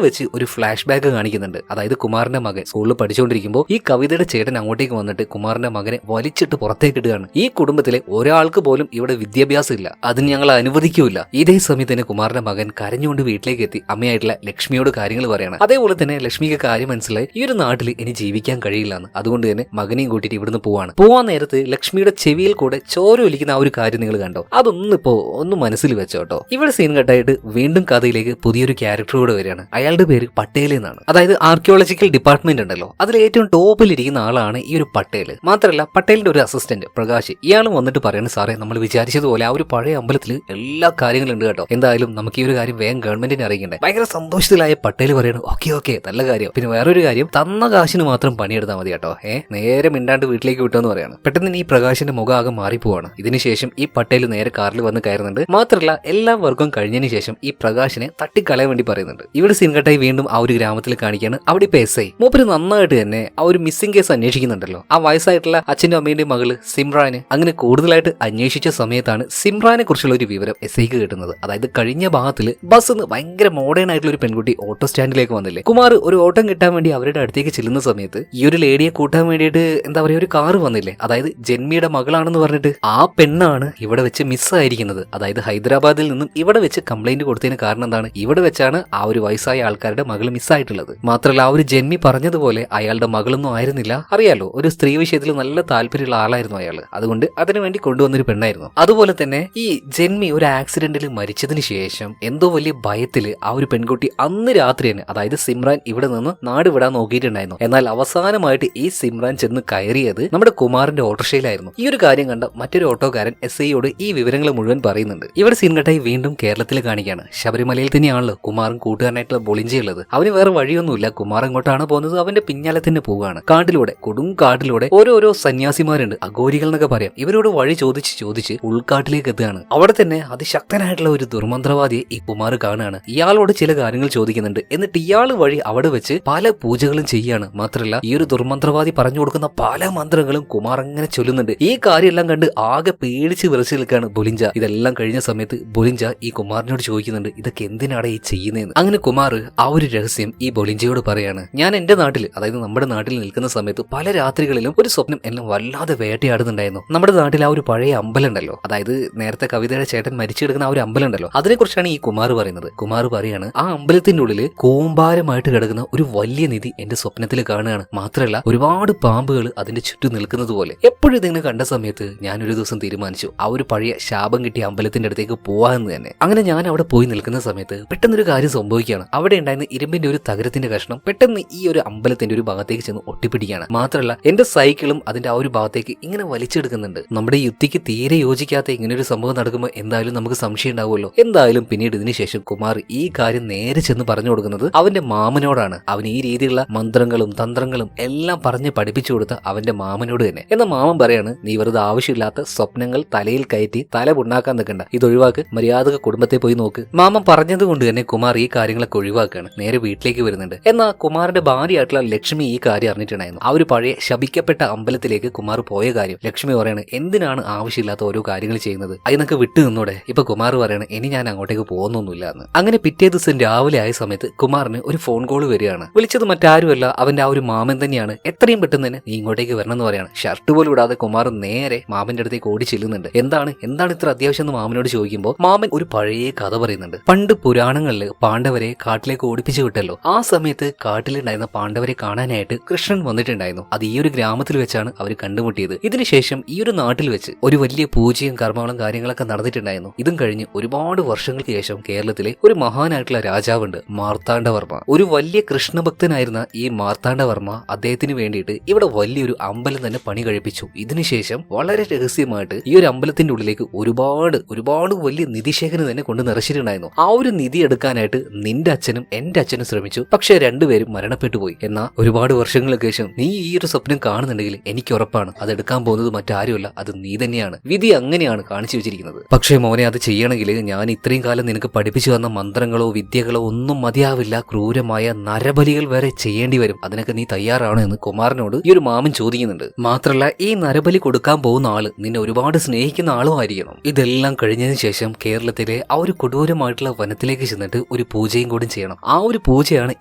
[SPEAKER 1] വെച്ച് ഒരു ഫ്ലാഷ് ബാക്ക് കാണിക്കുന്നുണ്ട്. അതായത് കുമാറിന്റെ മകൻ സ്കൂളിൽ പഠിച്ചുകൊണ്ടിരിക്കുമ്പോൾ ഈ കവിതയുടെ ചേട്ടൻ അങ്ങോട്ടേക്ക് വന്നിട്ട് കുമാറിന്റെ മകനെ വലിച്ചിട്ട് പുറത്തേക്ക് ഇടുകയാണ്. ഈ കുടുംബത്തിലെ ഒരാൾക്ക് പോലും ഇവിടെ വിദ്യാഭ്യാസം ഇല്ല, അതിന് ഞങ്ങൾ അനുവദിക്കൂല. ഇതേ സമയത്ത് തന്നെ കുമാറിന്റെ മകൻ കരഞ്ഞുകൊണ്ട് വീട്ടിലേക്ക് എത്തി അമ്മയായിട്ടുള്ള ലക്ഷ്മിയോട് കാര്യങ്ങൾ പറയണം. അതേപോലെ തന്നെ ലക്ഷ്മിക്ക് കാര്യം മനസ്സിലായി ഈ ഒരു നാട്ടിൽ ഇനി ജീവിക്കാൻ കഴിയില്ലെന്ന്. അതുകൊണ്ട് തന്നെ മകനെയും കൂട്ടിയിട്ട് ഇവിടുന്ന് പോവാൻ നേരത്ത് ലക്ഷ്മിയുടെ ചെവിയിൽ കൂടെ ചോര ഒലിക്കുന്ന ആ ഒരു കാര്യം നിങ്ങൾ കണ്ടോ? അതൊന്നിപ്പോ ഒന്ന് മനസ്സിൽ വെച്ചോട്ടോ. ഇവിടെ സീൻ കട്ടായിട്ട് വീണ്ടും കഥയിലേക്ക് പുതിയൊരു ക്യാരക്ടർ കൂടെ വരികയാണ്. അയാളുടെ പേര് പട്ടേൽ എന്നാണ്. അതായത് ആർക്കിയോളജിക്കൽ ഡിപ്പാർട്ട്മെന്റ് ഉണ്ടല്ലോ, അതിൽ ഏറ്റവും ടോപ്പിൽ ഇരിക്കുന്ന ആളാണ് ഈ ഒരു പട്ടേൽ. മാത്രമല്ല പട്ടേലിന്റെ ഒരു അസിസ്റ്റന്റ് പ്രകാശ്, ഇയാളും വന്നിട്ട് പറയാണ്, സാറേ നമ്മൾ വിചാരിച്ചതുപോലെ ആ ഒരു പഴയ അമ്പലത്തിൽ എല്ലാ കാര്യങ്ങളും ഉണ്ട് കേട്ടോ, എന്തായാലും നമുക്ക് ഈ ഒരു കാര്യം വേഗം ഗവൺമെന്റിനെ അറിയിക്കണ്ടേ. ഭയങ്കര സന്തോഷത്തിലായ പട്ടേൽ പറയണു, ഓക്കെ നല്ല കാര്യം. പിന്നെ വേറൊരു കാര്യം, തന്ന കാശിന് മാത്രം പണിയെടുത്താൽ മതി കേട്ടോ, നേരെ മിണ്ടാണ്ട് വീട്ടിലേക്ക് വിട്ടെന്ന് പറയാണ്. പെട്ടെന്ന് ഈ പ്രകാശിന്റെ മുഖം ആകെ മാറിപ്പോവാണ്. ഇതിനുശേഷം ഈ പട്ടേൽ നേരെ കാറിൽ വന്ന് കയറുന്നുണ്ട്. മാത്രമല്ല എല്ലാ വർക്കും കഴിഞ്ഞതിന് ശേഷം ഈ പ്രകാശിനെ തട്ടിക്കളയാൻ വേണ്ടി പറയുന്നുണ്ട്. ഇവിടെ സീൻ കട്ടായി വീണ്ടും ആ ഒരു ഗ്രാമത്തിൽ കാണിക്കാണ്. അവിടെ ഇപ്പൊ എസ് ഐ മൂപ്പര് നന്നായിട്ട് തന്നെ ആ ഒരു മിസ്സിംഗ് കേസ് അന്വേഷിക്കുന്നുണ്ടല്ലോ. ആ വയസ്സായിട്ടുള്ള അച്ഛനും അമ്മേന്റെയും മകള് സിമ്രാന്. അങ്ങനെ കൂടുതലായിട്ട് അന്വേഷിച്ച സമയത്താണ് സിമ്രാനെ കുറിച്ചുള്ള ഒരു വിവരം എസ് ഐക്ക് കിട്ടുന്നത്. അതായത് കഴിഞ്ഞ ഭാഗത്തിൽ ബസ് ഭയങ്കര മോഡേൺ ആയിട്ടുള്ള ഒരു പെൺകുട്ടി ഓട്ടോ സ്റ്റാൻഡിലേക്ക് വന്നില്ലേ, കുമാർ ഒരു ഓട്ടം കിട്ടാൻ വേണ്ടി അവരുടെ അടുത്തേക്ക് ചെല്ലുന്ന സമയത്ത് ഈ ഒരു ലേഡിയെ കൂട്ടാൻ വേണ്ടിയിട്ട് എന്താ പറയാ ഒരു കാറ് വന്നില്ലേ, അതായത് ജന്മിയുടെ മകളാണെന്ന് പറഞ്ഞിട്ട് ആ പെണ്ണാണ് ഇവിടെ വെച്ച് മിസ്സായിരിക്കുന്നത്. അതായത് ഹൈദരാബാദിൽ നിന്നും ഇവിടെ വെച്ച് കംപ്ലൈന്റ് കൊടുത്തതിന് കാരണം എന്താണ്, ഇവിടെ വെച്ചാണ് ആ ഒരു വയസ്സായ ആൾക്കാരുടെ മകൾ മിസ്സായിട്ടുള്ളത്. മാത്രമല്ല ആ ഒരു ജന്മി പറഞ്ഞതുപോലെ അയാളുടെ മകളൊന്നും ആയിരുന്നില്ല. അറിയാലോ, ഒരു സ്ത്രീ വിഷയത്തിൽ നല്ല താല്പര്യമുള്ള ആളായിരുന്നു അയാൾ, അതുകൊണ്ട് അതിനുവേണ്ടി കൊണ്ടുവന്നൊരു പെണ്ണായിരുന്നു. അതുപോലെ തന്നെ ഈ ജന്മി ഒരു ആക്സിഡന്റിൽ മരിച്ചതിന് ശേഷം എന്തോ വലിയ ഭയത്തില് ആ ഒരു പെൺകുട്ടി അന്ന് രാത്രി തന്നെ, അതായത് സിമ്രാൻ ഇവിടെ നിന്ന് നാട് വിടാൻ നോക്കിയിട്ടുണ്ടായിരുന്നു. എന്നാൽ അവസാനമായിട്ട് ഈ സിമ്രാൻ ചെന്ന് കയറിയത് നമ്മുടെ കുമാറിന്റെ ഓട്ടോറിക്ഷയിലായിരുന്നു. ഈ ഒരു കാര്യം കണ്ട മറ്റൊരു ഓട്ടോക്കാരൻ എസ് ഐയോട് ഈ വിവരങ്ങൾ മുഴുവൻ പറയുന്നുണ്ട്. ഇവിടെ സീൻ കട്ടായി വീണ്ടും കേരളത്തിൽ കാണിക്കാണ്. ശബരിമലയിൽ തന്നെയാണല്ലോ കുമാറും കൂട്ടുകാരനായിട്ടുള്ള ബൊളിഞ്ചി ഉള്ളത്. അവന് വേറെ വഴിയൊന്നുമില്ല, കുമാർ എങ്ങോട്ടാണ് പോകുന്നത് അവന്റെ പിന്നാലെ തന്നെ പോവുകയാണ്. കാട്ടിലൂടെ കൊടും കാട്ടിലൂടെ ഓരോരോ സന്യാസിമാരുണ്ട്, അഘോരികൾ എന്നൊക്കെ പറയാം. ഇവരോട് വഴി ചോദിച്ച് ഉൾക്കാട്ടിലേക്ക് എത്തുകയാണ്. അവിടെ തന്നെ അതിശക്തനായിട്ടുള്ള ഒരു ദുർമന്ത്രവാദിയെ ഈ കുമാർ കാണുകയാണ്. ഇയാളോട് ചില കാര്യങ്ങൾ ചോദിക്കുന്നുണ്ട്. എന്നിട്ട് ഇയാൾ വഴി അവിടെ വെച്ച് പല പൂജകളും ചെയ്യാണ്. മാത്രമല്ല ഈ ഒരു ദുർമന്ത്രവാദി പറഞ്ഞു കൊടുക്കുന്ന പല മന്ത്രങ്ങളും കുമാർ അങ്ങനെ ചൊല്ലുന്നുണ്ട്. ഈ കാര്യമെല്ലാം കണ്ട് ആകെ പേടിച്ച് വിറച്ചു നിൽക്കുകയാണ് ബൊലിഞ്ച. ഇതെല്ലാം കഴിഞ്ഞ സമയത്ത് ബൊലിഞ്ച ഈ കുമാറിനോട് ചോദിക്കുന്നുണ്ട്, ഇതൊക്കെ എന്തിനാണ് ഈ ചെയ്യുന്നതെന്ന്. അങ്ങനെ കുമാർ ആ ഒരു രഹസ്യം ഈ ബൊലിഞ്ചയോട് പറയാണ്. ഞാൻ എന്റെ നാട്ടിൽ, അതായത് നമ്മുടെ നാട്ടിൽ നിൽക്കുന്ന സമയത്ത് പല രാത്രികളിലും ഒരു സ്വപ്നം എന്നെ വല്ലാതെ വേട്ടയാടുന്നുണ്ടായിരുന്നു. നമ്മുടെ നാട്ടിൽ ആ ഒരു പഴയ അമ്പലം ഉണ്ടല്ലോ, അതായത് നേരത്തെ കവിതയുടെ ചേട്ടൻ മരിച്ചെടുക്കുന്ന ആ ഒരു അമ്പലം ഉണ്ടല്ലോ, അതിനെക്കുറിച്ചാണ് ഈ കുമാർ പറയുന്നത്. കുമാർ പറയാണ്, ആ അമ്പലത്തിന്റെ ഉള്ളില് കൂമ്പാരമായിട്ട് കിടക്കുന്ന ഒരു വലിയ നിധി എന്റെ സ്വപ്നത്തിൽ കാണുകയാണ്. മാത്രമല്ല ഒരുപാട് പാമ്പുകൾ അതിന്റെ ചുറ്റും നിൽക്കുന്നത് പോലെ. എപ്പോഴും ഇതിങ്ങനെ കണ്ട സമയത്ത് ഞാനൊരു ദിവസം തീരുമാനിച്ചു ആ ഒരു പഴയ ശാപം കിട്ടിയ അമ്പലത്തിന്റെ അടുത്തേക്ക് പോവാന്ന് തന്നെ. അങ്ങനെ ഞാൻ അവിടെ പോയി നിൽക്കുന്ന സമയത്ത് പെട്ടെന്നൊരു കാര്യം സംഭവിക്കുകയാണ്. അവിടെ ഉണ്ടായിരുന്ന ഇരുമ്പിന്റെ ഒരു തകരത്തിന്റെ കഷ്ണം പെട്ടെന്ന് ഈ ഒരു അമ്പലത്തിന്റെ ഒരു ഭാഗത്തേക്ക് ചെന്ന് ഒട്ടിപ്പിടിക്കുകയാണ്. മാത്രമല്ല എന്റെ സൈക്കിളും അതിന്റെ ആ ഒരു ഭാഗത്തേക്ക് ഇങ്ങനെ വലിച്ചെടുക്കുന്നുണ്ട്. നമ്മുടെ യുക്തിക്ക് തീരെ യോജിക്കാത്ത ഇങ്ങനെ ഒരു സംഭവം നടക്കുമ്പോൾ എന്തായാലും നമുക്ക് സംശയം ഉണ്ടാവുമല്ലോ. എന്തായാലും പിന്നീട് ഇതിനു ശേഷം കുമാർ ഈ കാര്യം നേരെ ചെന്ന് പറഞ്ഞു കൊടുക്കുന്നത് അവന്റെ മാമനോടാണ്. അവൻ ഈ രീതിയിലുള്ള മന്ത്രങ്ങളും തന്ത്രങ്ങളും എല്ലാം പറഞ്ഞ് പഠിപ്പിച്ചു കൊടുത്ത അവന്റെ മാമനോട് തന്നെ. എന്നാൽ മാമൻ പറയാണ്, നീ വെറുതെ ആവശ്യമില്ലാത്ത സ്വപ്നങ്ങൾ തലയിൽ കയറ്റി തല പുണ്ണാക്കാൻ നിൽക്കണ്ട, ഇതൊഴിവാക്ക്, മര്യാദക്ക് കുടുംബത്തെ പോയി നോക്ക്. മാമൻ പറഞ്ഞത് കൊണ്ട് തന്നെ കുമാർ ഈ കാര്യങ്ങളൊക്കെ ഒഴിവാക്കുകയാണ്. നേരെ വീട്ടിലേക്ക് വരുന്നുണ്ട്. എന്നാൽ കുമാറിന്റെ ഭാര്യയായിട്ടുള്ള ലക്ഷ്മി ഈ കാര്യം അറിഞ്ഞിട്ടുണ്ടായിരുന്നു. ആ ഒരു പഴയ ശപിക്കപ്പെട്ട അമ്പലത്തിലേക്ക് കുമാർ പോയ കാര്യം ലക്ഷ്മി പറയാണ്, എന്തിനാണ് ആവശ്യമില്ലാത്ത ഓരോ കാര്യങ്ങൾ ചെയ്യുന്നത്, അതിനൊക്കെ വിട്ടു നിന്നോടെ. ഇപ്പൊ കുമാർ പറയാണ്, ഇനി ഞാൻ അങ്ങോട്ടേക്ക് പോകുന്നൊന്നുമില്ല എന്ന്. അങ്ങനെ പിറ്റേ ദിവസം രാവിലെ ആയ സമയത്ത് കുമാറിന് ഒരു ഫോൺ കോൾ വരികയാണ്. വിളിച്ചത് മറ്റാരുമല്ല, അവന്റെ ആ ഒരു മാമൻ തന്നെയാണ്. എത്രയും പെട്ടെന്ന് തന്നെ നീ ഇങ്ങോട്ടേക്ക് വരണം എന്ന് പറയാണ്. ഷർട്ട് പോലും ഇടാതെ കുമാർ നേരെ മാമന്റെ അടുത്തേക്ക് ഓടി ചെല്ലുന്നുണ്ട്. എന്താണ് ഇത്ര അത്യാവശ്യം എന്ന് മാമനോട് ചോദിക്കുമ്പോൾ മാമൻ ഒരു പഴയ കഥ പറയുന്നുണ്ട്. പണ്ട് പുരാണങ്ങളിൽ പാണ്ഡവരെ കാട്ടിലേക്ക് ഓടിപ്പിച്ചു വിട്ടല്ലോ, ആ സമയത്ത് കാട്ടിലുണ്ടായിരുന്ന പാണ്ഡവരെ കാണാനായിട്ട് കൃഷ്ണൻ വന്നിട്ടുണ്ടായിരുന്നു. അത് ഈ ഒരു ഗ്രാമത്തിൽ വെച്ചാണ് അവർ കണ്ടുമുട്ടിയത്. ഇതിനുശേഷം ഈ ഒരു നാട്ടിൽ വെച്ച് ഒരു വലിയ പൂജയും കർമ്മങ്ങളും കാര്യങ്ങളൊക്കെ നടന്നിട്ടുണ്ടായിരുന്നു. ഇതും കഴിഞ്ഞ് ഒരുപാട് വർഷങ്ങൾക്ക് ശേഷം കേരളത്തിലെ ഒരു മഹാനായിട്ടുള്ള രാജാവുണ്ട്, മാർത്താണ്ഡവർമ്മ. ഒരു വലിയ കൃഷ്ണഭക്തനായിരുന്ന ഈ മാർത്താണ്ഡവർമ്മ അദ്ദേഹത്തിന് വേണ്ടിയിട്ട് ഇവിടെ വലിയൊരു അമ്പലം തന്നെ പണി കഴിപ്പിച്ചു. ഇതിനുശേഷം വളരെ രഹസ്യമായിട്ട് ഈ ഒരു അമ്പലത്തിന്റെ ഉള്ളിലേക്ക് ഒരുപാട് വലിയ നിധിശേഖരം തന്നെ കൊണ്ട് നിറച്ചിട്ടുണ്ടായിരുന്നു. ആ ഒരു നിധി എടുക്കാനായിട്ട് നിന്റെ അച്ഛനും എന്റെ അച്ഛനും ശ്രമിച്ചു, പക്ഷെ രണ്ടുപേരും മരണപ്പെട്ടു പോയി. എന്നാൽ ഒരുപാട് വർഷങ്ങൾക്ക് ശേഷം നീ ഈ ഒരു സ്വപ്നം കാണുന്നുണ്ടെങ്കിൽ എനിക്ക് ഉറപ്പാണ് അതെടുക്കാൻ പോകുന്നത് മറ്റാരുമല്ല, അത് നീ തന്നെയാണ്. വിധി അങ്ങനെയാണ് കാണിച്ചു വെച്ചിരിക്കുന്നത്. പക്ഷേ മോനെ, അത് ചെയ്യണമെങ്കിൽ ഞാൻ ഇത്രയും കാലം നിനക്ക് പഠിപ്പിച്ചു തന്ന മന്ത്രങ്ങളോ വിദ്യകളോ ഒന്നും മതിയാവില്ല, ക്രൂരമായ നരബലികൾ വരെ ചെയ്യേണ്ടി വരും. അതിനൊക്കെ നീ തയ്യാറാണോ എന്ന് കുമാരനോട് ഈ ഒരു മാമൻ ചോദിക്കുന്നുണ്ട്. മാത്രമല്ല ഈ നരബലി കൊടുക്കാൻ പോകുന്ന ആള് നിന്നെ ഒരുപാട് സ്നേഹിക്കുന്ന ആളും ആയിരിക്കണം. ഇതെല്ലാം കഴിഞ്ഞതിന് ശേഷം കേരളത്തിലെ ആ ഒരു കൊടൂരമായിട്ടുള്ള വിശാലമായിട്ടുള്ള വനത്തിലേക്ക് ചെന്നിട്ട് ഒരു പൂജയും കൂടി ചെയ്യണം. ആ ഒരു പൂജയാണ്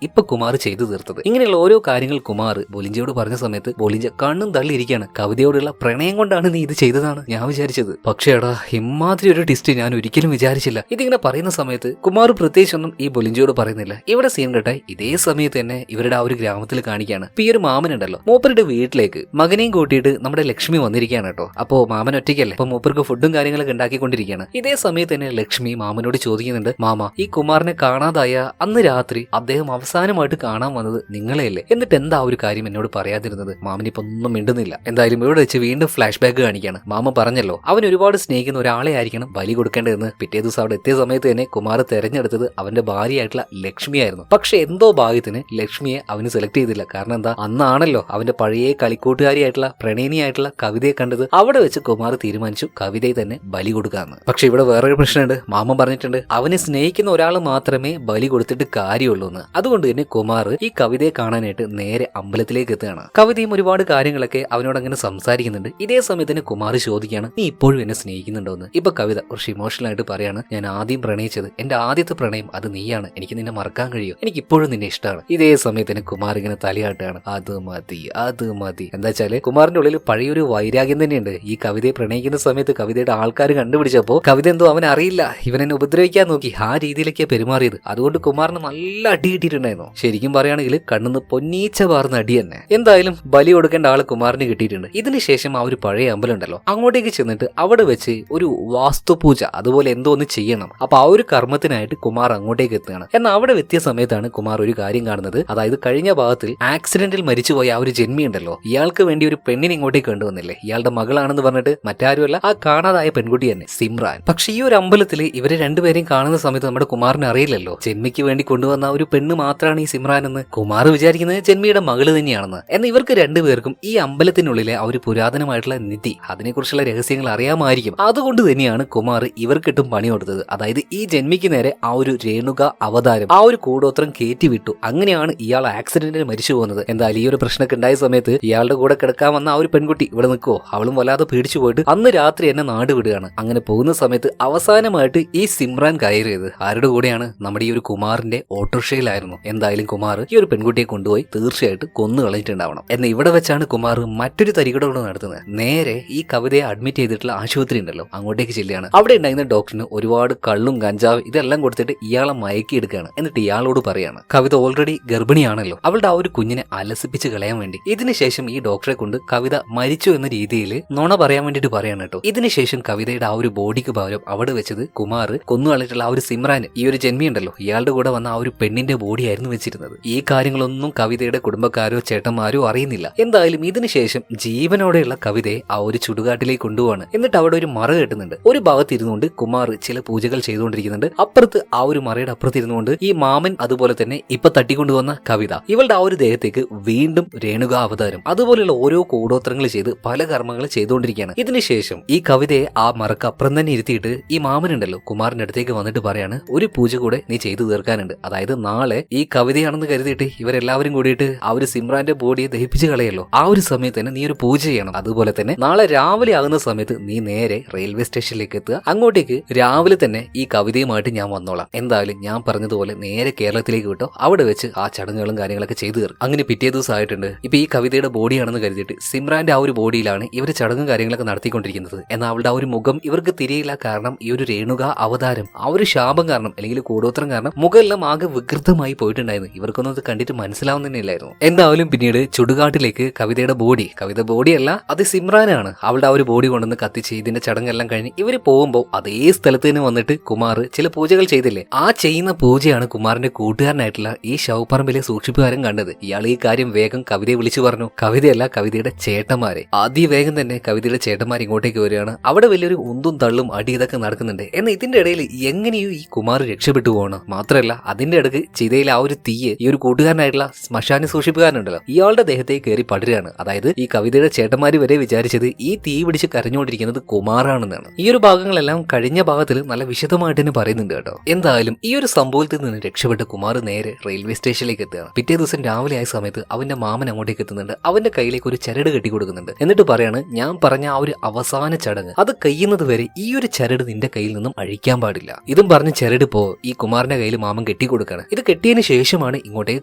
[SPEAKER 1] ഇപ്പൊ കുമാർ ചെയ്തു തീർത്തത്. ഇങ്ങനെയുള്ള ഓരോ കാര്യങ്ങൾ കുമാർ ബൊലിഞ്ചയോട് പറഞ്ഞ സമയത്ത് ബൊലിഞ്ച കണ്ണും തള്ളിയിരിക്കുകയാണ്. കവിതയോടുള്ള പ്രണയം കൊണ്ടാണ് നീ ഇത് ചെയ്തതാണ് ഞാൻ വിചാരിച്ചത്. പക്ഷേ എടാ, ഇമാതിരി ഒരു ടിസ്റ്റ് ഞാൻ ഒരിക്കലും വിചാരിച്ചില്ല. ഇതിങ്ങനെ പറയുന്ന സമയത്ത് കുമാർ പ്രത്യേകിച്ചൊന്നും ഈ ബൊലിഞ്ചയോട് പറയുന്നില്ല. ഇവിടെ സീൻ കെട്ടായി ഇതേ സമയത്ത് തന്നെ ഇവരുടെ ആ ഒരു ഗ്രാമത്തിൽ കാണിക്കുകയാണ്. ഇപ്പൊ ഈ ഒരു മാമനുണ്ടല്ലോ, മൂപ്പരുടെ വീട്ടിലേക്ക് മകനെയും കൂട്ടിയിട്ട് നമ്മുടെ ലക്ഷ്മി വന്നിരിക്കുകയാണ് കേട്ടോ. അപ്പോ മാമൻ ഒറ്റയ്ക്കല്ലേ, അപ്പൊ മൂപ്പർക്ക് ഫുഡും കാര്യങ്ങളൊക്കെ ഉണ്ടാക്കിക്കൊണ്ടിരിക്കുകയാണ്. ഇതേ സമയത്ത് തന്നെ ലക്ഷ്മി മാമനോട് ചോദിക്കുന്നുണ്ട്, മാമ ഈ കുമാറിനെ കാണാതായ അന്ന് രാത്രി അദ്ദേഹം അവസാനമായിട്ട് കാണാൻ വന്നത് നിങ്ങളെയല്ലേ, എന്നിട്ട് എന്താ ഒരു കാര്യം എന്നോട് പറയാതിരുന്നത്? മാമനിപ്പോ ഒന്നും മിണ്ടുന്നില്ല. എന്തായാലും ഇവിടെ വെച്ച് വീണ്ടും ഫ്ലാഷ് ബാക്ക് കാണിക്കുകയാണ്. മാമ പറഞ്ഞല്ലോ അവൻ ഒരുപാട് സ്നേഹിക്കുന്ന ഒരാളെ ആയിരിക്കണം ബലി കൊടുക്കേണ്ടതെന്ന്. പിറ്റേ ദിവസം അവിടെ എത്തിയ സമയത്ത് തന്നെ കുമാർ തെരഞ്ഞെടുത്തത് അവന്റെ ഭാര്യയായിട്ടുള്ള ലക്ഷ്മിയായിരുന്നു. പക്ഷെ എന്തോ ഭാഗ്യത്തിന് ലക്ഷ്മിയെ അവന് സെലക്ട് ചെയ്തില്ല. കാരണം എന്താ, അന്നാണല്ലോ അവന്റെ പഴയ കളിക്കൂട്ടുകാരിയായിട്ടുള്ള പ്രണയിനിയായിട്ടുള്ള കവിതയെ കണ്ടത്. അവിടെ വെച്ച് കുമാർ തീരുമാനിച്ചു കവിതയെ തന്നെ ബലി കൊടുക്കാന്ന്. പക്ഷെ ഇവിടെ വേറൊരു പ്രശ്നമുണ്ട്. മാമൻ പറഞ്ഞിട്ടുണ്ട് അവനെ സ്നേഹിക്കുന്ന ഒരാൾ മാത്രമേ ബലി കൊടുത്തിട്ട് കാര്യമുള്ളൂ എന്ന്. അതുകൊണ്ട് തന്നെ കുമാർ ഈ കവിതയെ കാണാനായിട്ട് നേരെ അമ്പലത്തിലേക്ക് എത്തുകയാണ്. കവിതയും ഒരുപാട് കാര്യങ്ങളൊക്കെ അവനോട് അങ്ങനെ സംസാരിക്കുന്നുണ്ട്. ഇതേ സമയത്ത് തന്നെ കുമാർ ചോദിക്കുകയാണ്, നീ ഇപ്പോഴും എന്നെ സ്നേഹിക്കുന്നുണ്ടോ എന്ന്. ഇപ്പൊ കവിത കുറച്ച് ഇമോഷണൽ ആയിട്ട് പറയാണ്, ഞാൻ ആദ്യം പ്രണയിച്ചത് എന്റെ ആദ്യത്തെ പ്രണയം അത് നീയാണ്, എനിക്ക് നിന്നെ മറക്കാൻ കഴിയും, എനിക്ക് ഇപ്പോഴും നിന്നെ ഇഷ്ടമാണ്. ഇതേ സമയത്ത് തന്നെ കുമാർ ഇങ്ങനെ തലയാട്ടുകയാണ്, അത് മതി അത് മതി. എന്താ വെച്ചാല് കുമാറിന്റെ ഉള്ളിൽ പഴയൊരു വൈരാഗ്യം തന്നെയുണ്ട്. ഈ കവിതയെ പ്രണയിക്കുന്ന സമയത്ത് കവിതയുടെ ആൾക്കാർ കണ്ടുപിടിച്ചപ്പോ കവിത എന്തോ അവൻ അറിയില്ല, ഇവൻ എന്നെ ഉപദ്രവിക്കാൻ നോക്കി, ആ രീതിയിലേക്കാണ് പെരുമാറിയത്. അതുകൊണ്ട് കുമാറിന് നല്ല അടി കിട്ടിയിട്ടുണ്ടായിരുന്നു. ശരിക്കും പറയുകയാണെങ്കിൽ കണ്ണുന്ന് പൊന്നീച്ച പാർന്ന അടി തന്നെ. എന്തായാലും ബലി കൊടുക്കേണ്ട ആള് കുമാറിന് കിട്ടിയിട്ടുണ്ട്. ഇതിനുശേഷം ആ ഒരു പഴയ അമ്പലം ഉണ്ടല്ലോ, അങ്ങോട്ടേക്ക് ചെന്നിട്ട് അവിടെ വെച്ച് ഒരു വാസ്തുപൂജ അതുപോലെ എന്തോ ഒന്ന് ചെയ്യണം. അപ്പൊ ആ ഒരു കർമ്മത്തിനായിട്ട് കുമാർ അങ്ങോട്ടേക്ക് എത്തുകയാണ്. എന്നാൽ അവിടെ എത്തിയ സമയത്താണ് കുമാർ ഒരു കാര്യം കാണുന്നത്. അതായത് കഴിഞ്ഞ ഭാഗത്തിൽ ആക്സിഡന്റിൽ മരിച്ചുപോയ ആ ഒരു ജന്മി ഉണ്ടല്ലോ, ഇയാൾക്ക് വേണ്ടി ഒരു പെണ്ണിനെ ഇങ്ങോട്ടേക്ക് കൊണ്ടുവന്നില്ലേ, ഇയാളുടെ മകളാണെന്ന് പറഞ്ഞിട്ട് മറ്റാരുമല്ല ആ കാണാതായ പെൺകുട്ടി തന്നെ സിമ്രാൻ. പക്ഷെ ഈ ഒരു അമ്പലത്തിൽ ഇവരെ രണ്ടുപേരെയും കാണുന്ന സമയത്ത് നമ്മുടെ കുമാറിന് അറിയില്ലല്ലോ ജന്മിക്ക് വേണ്ടി കൊണ്ടുവന്ന ഒരു പെണ്ണ് മാത്രമാണ് ഈ സിമ്രാൻ എന്ന്. കുമാർ വിചാരിക്കുന്നത് ജന്മിയുടെ മകള് തന്നെയാണെന്ന്. എന്നാൽ ഇവർക്ക് രണ്ടുപേർക്കും ഈ അമ്പലത്തിനുള്ളിലെ ആ ഒരു പുരാതനമായിട്ടുള്ള നിധി അതിനെക്കുറിച്ചുള്ള രഹസ്യങ്ങൾ അറിയാമായിരിക്കും. അതുകൊണ്ട് തന്നെയാണ് കുമാർ ഇവർക്കിട്ടും പണി കൊടുത്തത്. അതായത് ഈ ജന്മിക്ക് നേരെ ആ ഒരു രേണുക അവതാരം ആ ഒരു കൂടോത്രം കയറ്റി വിട്ടു. അങ്ങനെയാണ് ഇയാൾ ആക്സിഡന്റിൽ മരിച്ചു പോകുന്നത്. എന്തായാലും ഈ ഒരു പ്രശ്നമൊക്കെ ഉണ്ടായ സമയത്ത് ഇയാളുടെ കൂടെ കിടക്കാൻ വന്ന ആ ഒരു പെൺകുട്ടി ഇവിടെ നിൽക്കുവോ, അവളും വല്ലാതെ പേടിച്ചു പോയിട്ട് അന്ന് രാത്രി എന്നെ നാട് വിടുകയാണ്. അങ്ങനെ പോകുന്ന സമയത്ത് അവസാനമായിട്ട് ഈ സിമ്രാൻ കയറിയത് ആരുടെ കൂടെയാണ്, നമ്മുടെ ഈ ഒരു കുമാറിന്റെ ഓട്ടോറിക്ഷയിലായിരുന്നു. എന്തായാലും കുമാർ ഈ ഒരു പെൺകുട്ടിയെ കൊണ്ടുപോയി തീർച്ചയായിട്ടും കൊന്നു കളഞ്ഞിട്ടുണ്ടാവണം. എന്നാൽ ഇവിടെ വെച്ചാണ് കുമാർ മറ്റൊരു തരികടോട് നടത്തുന്നത്. നേരെ ഈ കവിതയെ അഡ്മിറ്റ് ചെയ്തിട്ടുള്ള ആശുപത്രി ഉണ്ടല്ലോ അങ്ങോട്ടേക്ക് ചെല്ലുകയാണ്. അവിടെ ഉണ്ടായിരുന്ന ഡോക്ടറിന് ഒരുപാട് കള്ളും കഞ്ചാവ് ഇതെല്ലാം കൊടുത്തിട്ട് ഇയാളെ മയക്കിയെടുക്കുകയാണ്. എന്നിട്ട് ഇയാളോട് പറയാണ്, കവിത ഓൾറെഡി ഗർഭിണിയാണല്ലോ, അവളുടെ ആ ഒരു കുഞ്ഞിനെ അലസിപ്പിച്ച് കളയാൻ വേണ്ടി. ഇതിനുശേഷം ഈ ഡോക്ടറെ കൊണ്ട് കവിത മരിച്ചു എന്ന രീതിയിൽ നുണ പറയാൻ വേണ്ടിട്ട് പറയാണ് കേട്ടോ. ഇതിനുശേഷം കവിതയുടെ ആ ഒരു ബോഡിക്ക് പകരം അവിടെ വെച്ചത് കുമാർ കൊന്നു കളഞ്ഞിട്ടുള്ള ആ ഒരു സിമ്രാൻ ഈ ഒരു ജന്മി ഉണ്ടല്ലോ ഇയാളുടെ കൂടെ വന്ന ആ ഒരു പെണ്ണിന്റെ ബോഡിയായിരുന്നു വെച്ചിരുന്നത്. ഈ കാര്യങ്ങളൊന്നും കവിതയുടെ കുടുംബക്കാരോ ചേട്ടന്മാരോ അറിയുന്നില്ല. എന്തായാലും ഇതിനുശേഷം ജീവനോടെയുള്ള കവിതയെ ആ ഒരു ചുടുകാട്ടിലേക്ക് കൊണ്ടുപോവാണ്. എന്നിട്ട് അവിടെ ഒരു മറ കെട്ടുന്നുണ്ട്. ഒരു ഭാഗത്ത് ഇരുന്നുകൊണ്ട് കുമാർ ചില പൂജകൾ ചെയ്തുകൊണ്ടിരിക്കുന്നുണ്ട്. അപ്പുറത്ത് ആ ഒരു മറയുടെ അപ്പുറത്ത് ഇരുന്നുകൊണ്ട് ഈ മാമൻ അതുപോലെ തന്നെ ഇപ്പൊ തട്ടിക്കൊണ്ടുവന്ന കവിത ഇവളുടെ ആ ഒരു ദേഹത്തേക്ക് വീണ്ടും രേണുക അവതാരം അതുപോലെയുള്ള ഓരോ കൂടോത്രങ്ങൾ ചെയ്ത് പല കർമ്മങ്ങൾ ചെയ്തുകൊണ്ടിരിക്കുകയാണ്. ഇതിനുശേഷം ഈ കവിതയെ ആ മറക്ക് അപ്പുറം തന്നെ ഇരുത്തിയിട്ട് ഈ മാമനുണ്ടല്ലോ കുമാറിന്റെ അടുത്തേക്ക് വന്നിട്ട് പറയാണ്, ഒരു പൂജ കൂടെ നീ ചെയ്തു തീർക്കാനുണ്ട്. അതായത് നാളെ ഈ കവിതയാണെന്ന് കരുതിയിട്ട് ഇവരെല്ലാവരും കൂടിയിട്ട് ആ ഒരു സിമ്രാന്റെ ബോഡിയെ ദഹിപ്പിച്ച് കളയല്ലോ, ആ ഒരു സമയത്ത് തന്നെ നീ ഒരു പൂജ ചെയ്യണം. അതുപോലെ തന്നെ നാളെ രാവിലെ ആകുന്ന സമയത്ത് നീ നേരെ റെയിൽവേ സ്റ്റേഷനിലേക്ക് എത്തുക. അങ്ങോട്ടേക്ക് രാവിലെ തന്നെ ഈ കവിതയുമായിട്ട് ഞാൻ വന്നോളാം. എന്തായാലും ഞാൻ പറഞ്ഞതുപോലെ നേരെ കേരളത്തിലേക്ക് വിട്ടോ, അവിടെ വെച്ച് ആ ചടങ്ങുകളും കാര്യങ്ങളൊക്കെ ചെയ്തു തീർക്കും. അങ്ങനെ പിറ്റേ ദിവസം ആയിട്ടുണ്ട്. ഇപ്പൊ ഈ കവിതയുടെ ബോഡിയാണെന്ന് കരുതിയിട്ട് സിമ്രാന്റെ ആ ഒരു ബോഡിയിലാണ് ഇവർ ചടങ്ങും കാര്യങ്ങളൊക്കെ നടത്തിക്കൊണ്ടിരിക്കുന്നത്. എന്നാൽ അവളുടെ ആ ഒരു മുഖം ഇവർക്ക് തിരിയില്ല. കാരണം ഈ ഒരു രേണുക അവതാരം ആ ഒരു ശാപം കാരണം അല്ലെങ്കിൽ കൂടോത്രം കാരണം മുഖമെല്ലാം ആകെ വികൃതമായി പോയിട്ടുണ്ടായിരുന്നു. ഇവർക്കൊന്നും അത് കണ്ടിട്ട് മനസ്സിലാവുന്നില്ലായിരുന്നു. എന്തായാലും പിന്നീട് ചുടുകാട്ടിലേക്ക് കവിതയുടെ ബോഡി, കവിത ബോഡിയല്ല അത് സിമ്രാനാണ്, അവളുടെ ആ ഒരു ബോഡി കൊണ്ടുവന്ന് കത്തിച്ച് ഇതിന്റെ ചടങ്ങെല്ലാം കഴിഞ്ഞ് ഇവര് പോകുമ്പോൾ അതേ സ്ഥലത്ത് തന്നെ വന്നിട്ട് കുമാർ ചില പൂജകൾ ചെയ്തില്ലേ, ആ ചെയ്യുന്ന പൂജയാണ് കുമാറിന്റെ കൂട്ടുകാരനായിട്ടുള്ള ഈ ശവപ്പറമ്പിലെ സൂക്ഷിപ്പുകാരൻ കണ്ടത്. ഇയാൾ ഈ കാര്യം വേഗം കവിതയെ വിളിച്ചു പറഞ്ഞു. കവിതയല്ല, കവിതയുടെ ചേട്ടന്മാരെ. ആദ്യ വേഗം തന്നെ കവിതയുടെ ചേട്ടന്മാർ ഇങ്ങോട്ടേക്ക് വരികയാണ്. അവിടെ വലിയൊരു ഉന്തും തള്ളും അടി ഇതൊക്കെ നടക്കുന്നുണ്ട്. എന്നാൽ ഇതിന്റെ ഇടയിൽ എങ്ങനെയോ ഈ കുമാർ രക്ഷപ്പെട്ടു പോകണം. മാത്രമല്ല അതിന്റെ ഇടയ്ക്ക് ചിതയിൽ ആ ഒരു തീയെ ഈ ഒരു കൂട്ടുകാരനായിട്ടുള്ള ശ്മശാന സൂക്ഷിപ്പുകാരനുണ്ടല്ലോ ഇയാളുടെ ദേഹത്തേക്ക് കയറി പടരുകയാണ്. അതായത് ഈ കവിതയുടെ ചേട്ടന്മാര് വരെ വിചാരിച്ചത് ഈ തീ പിടിച്ച് കരഞ്ഞുകൊണ്ടിരിക്കുന്നത് കുമാറാണെന്നാണ്. ഈ ഒരു ഭാഗങ്ങളെല്ലാം കഴിഞ്ഞ ഭാഗത്തിൽ നല്ല വിശദമായിട്ട് തന്നെ പറയുന്നുണ്ട് കേട്ടോ. എന്തായാലും ഈ ഒരു സംഭവത്തിൽ നിന്ന് രക്ഷപ്പെട്ട കുമാർ നേരെ റെയിൽവേ സ്റ്റേഷനിലേക്ക് എത്തുകയാണ്. പിറ്റേ ദിവസം രാവിലെ ആയ സമയത്ത് അവന്റെ മാമൻ അങ്ങോട്ടേക്ക് എത്തുന്നുണ്ട്. അവന്റെ കയ്യിലേക്ക് ഒരു ചരട് കെട്ടി കൊടുക്കുന്നുണ്ട്. എന്നിട്ട് പറയാണ്, ഞാൻ പറഞ്ഞ ആ ഒരു അവസാന ചടങ്ങ് അത് കഴിയുന്നത് വരെ ഈ ഒരു ചരട് നിന്റെ കയ്യിൽ നിന്നും അഴിക്കാൻ പാടില്ല. ഇത് വീണ്ടും പറഞ്ഞ് ചെരടിപ്പോ ഈ കുമാറിന്റെ കയ്യിൽ മാമൻ കെട്ടിക്കൊടുക്കാണ്. ഇത് കെട്ടിയതിനു ശേഷമാണ് ഇങ്ങോട്ടേക്ക്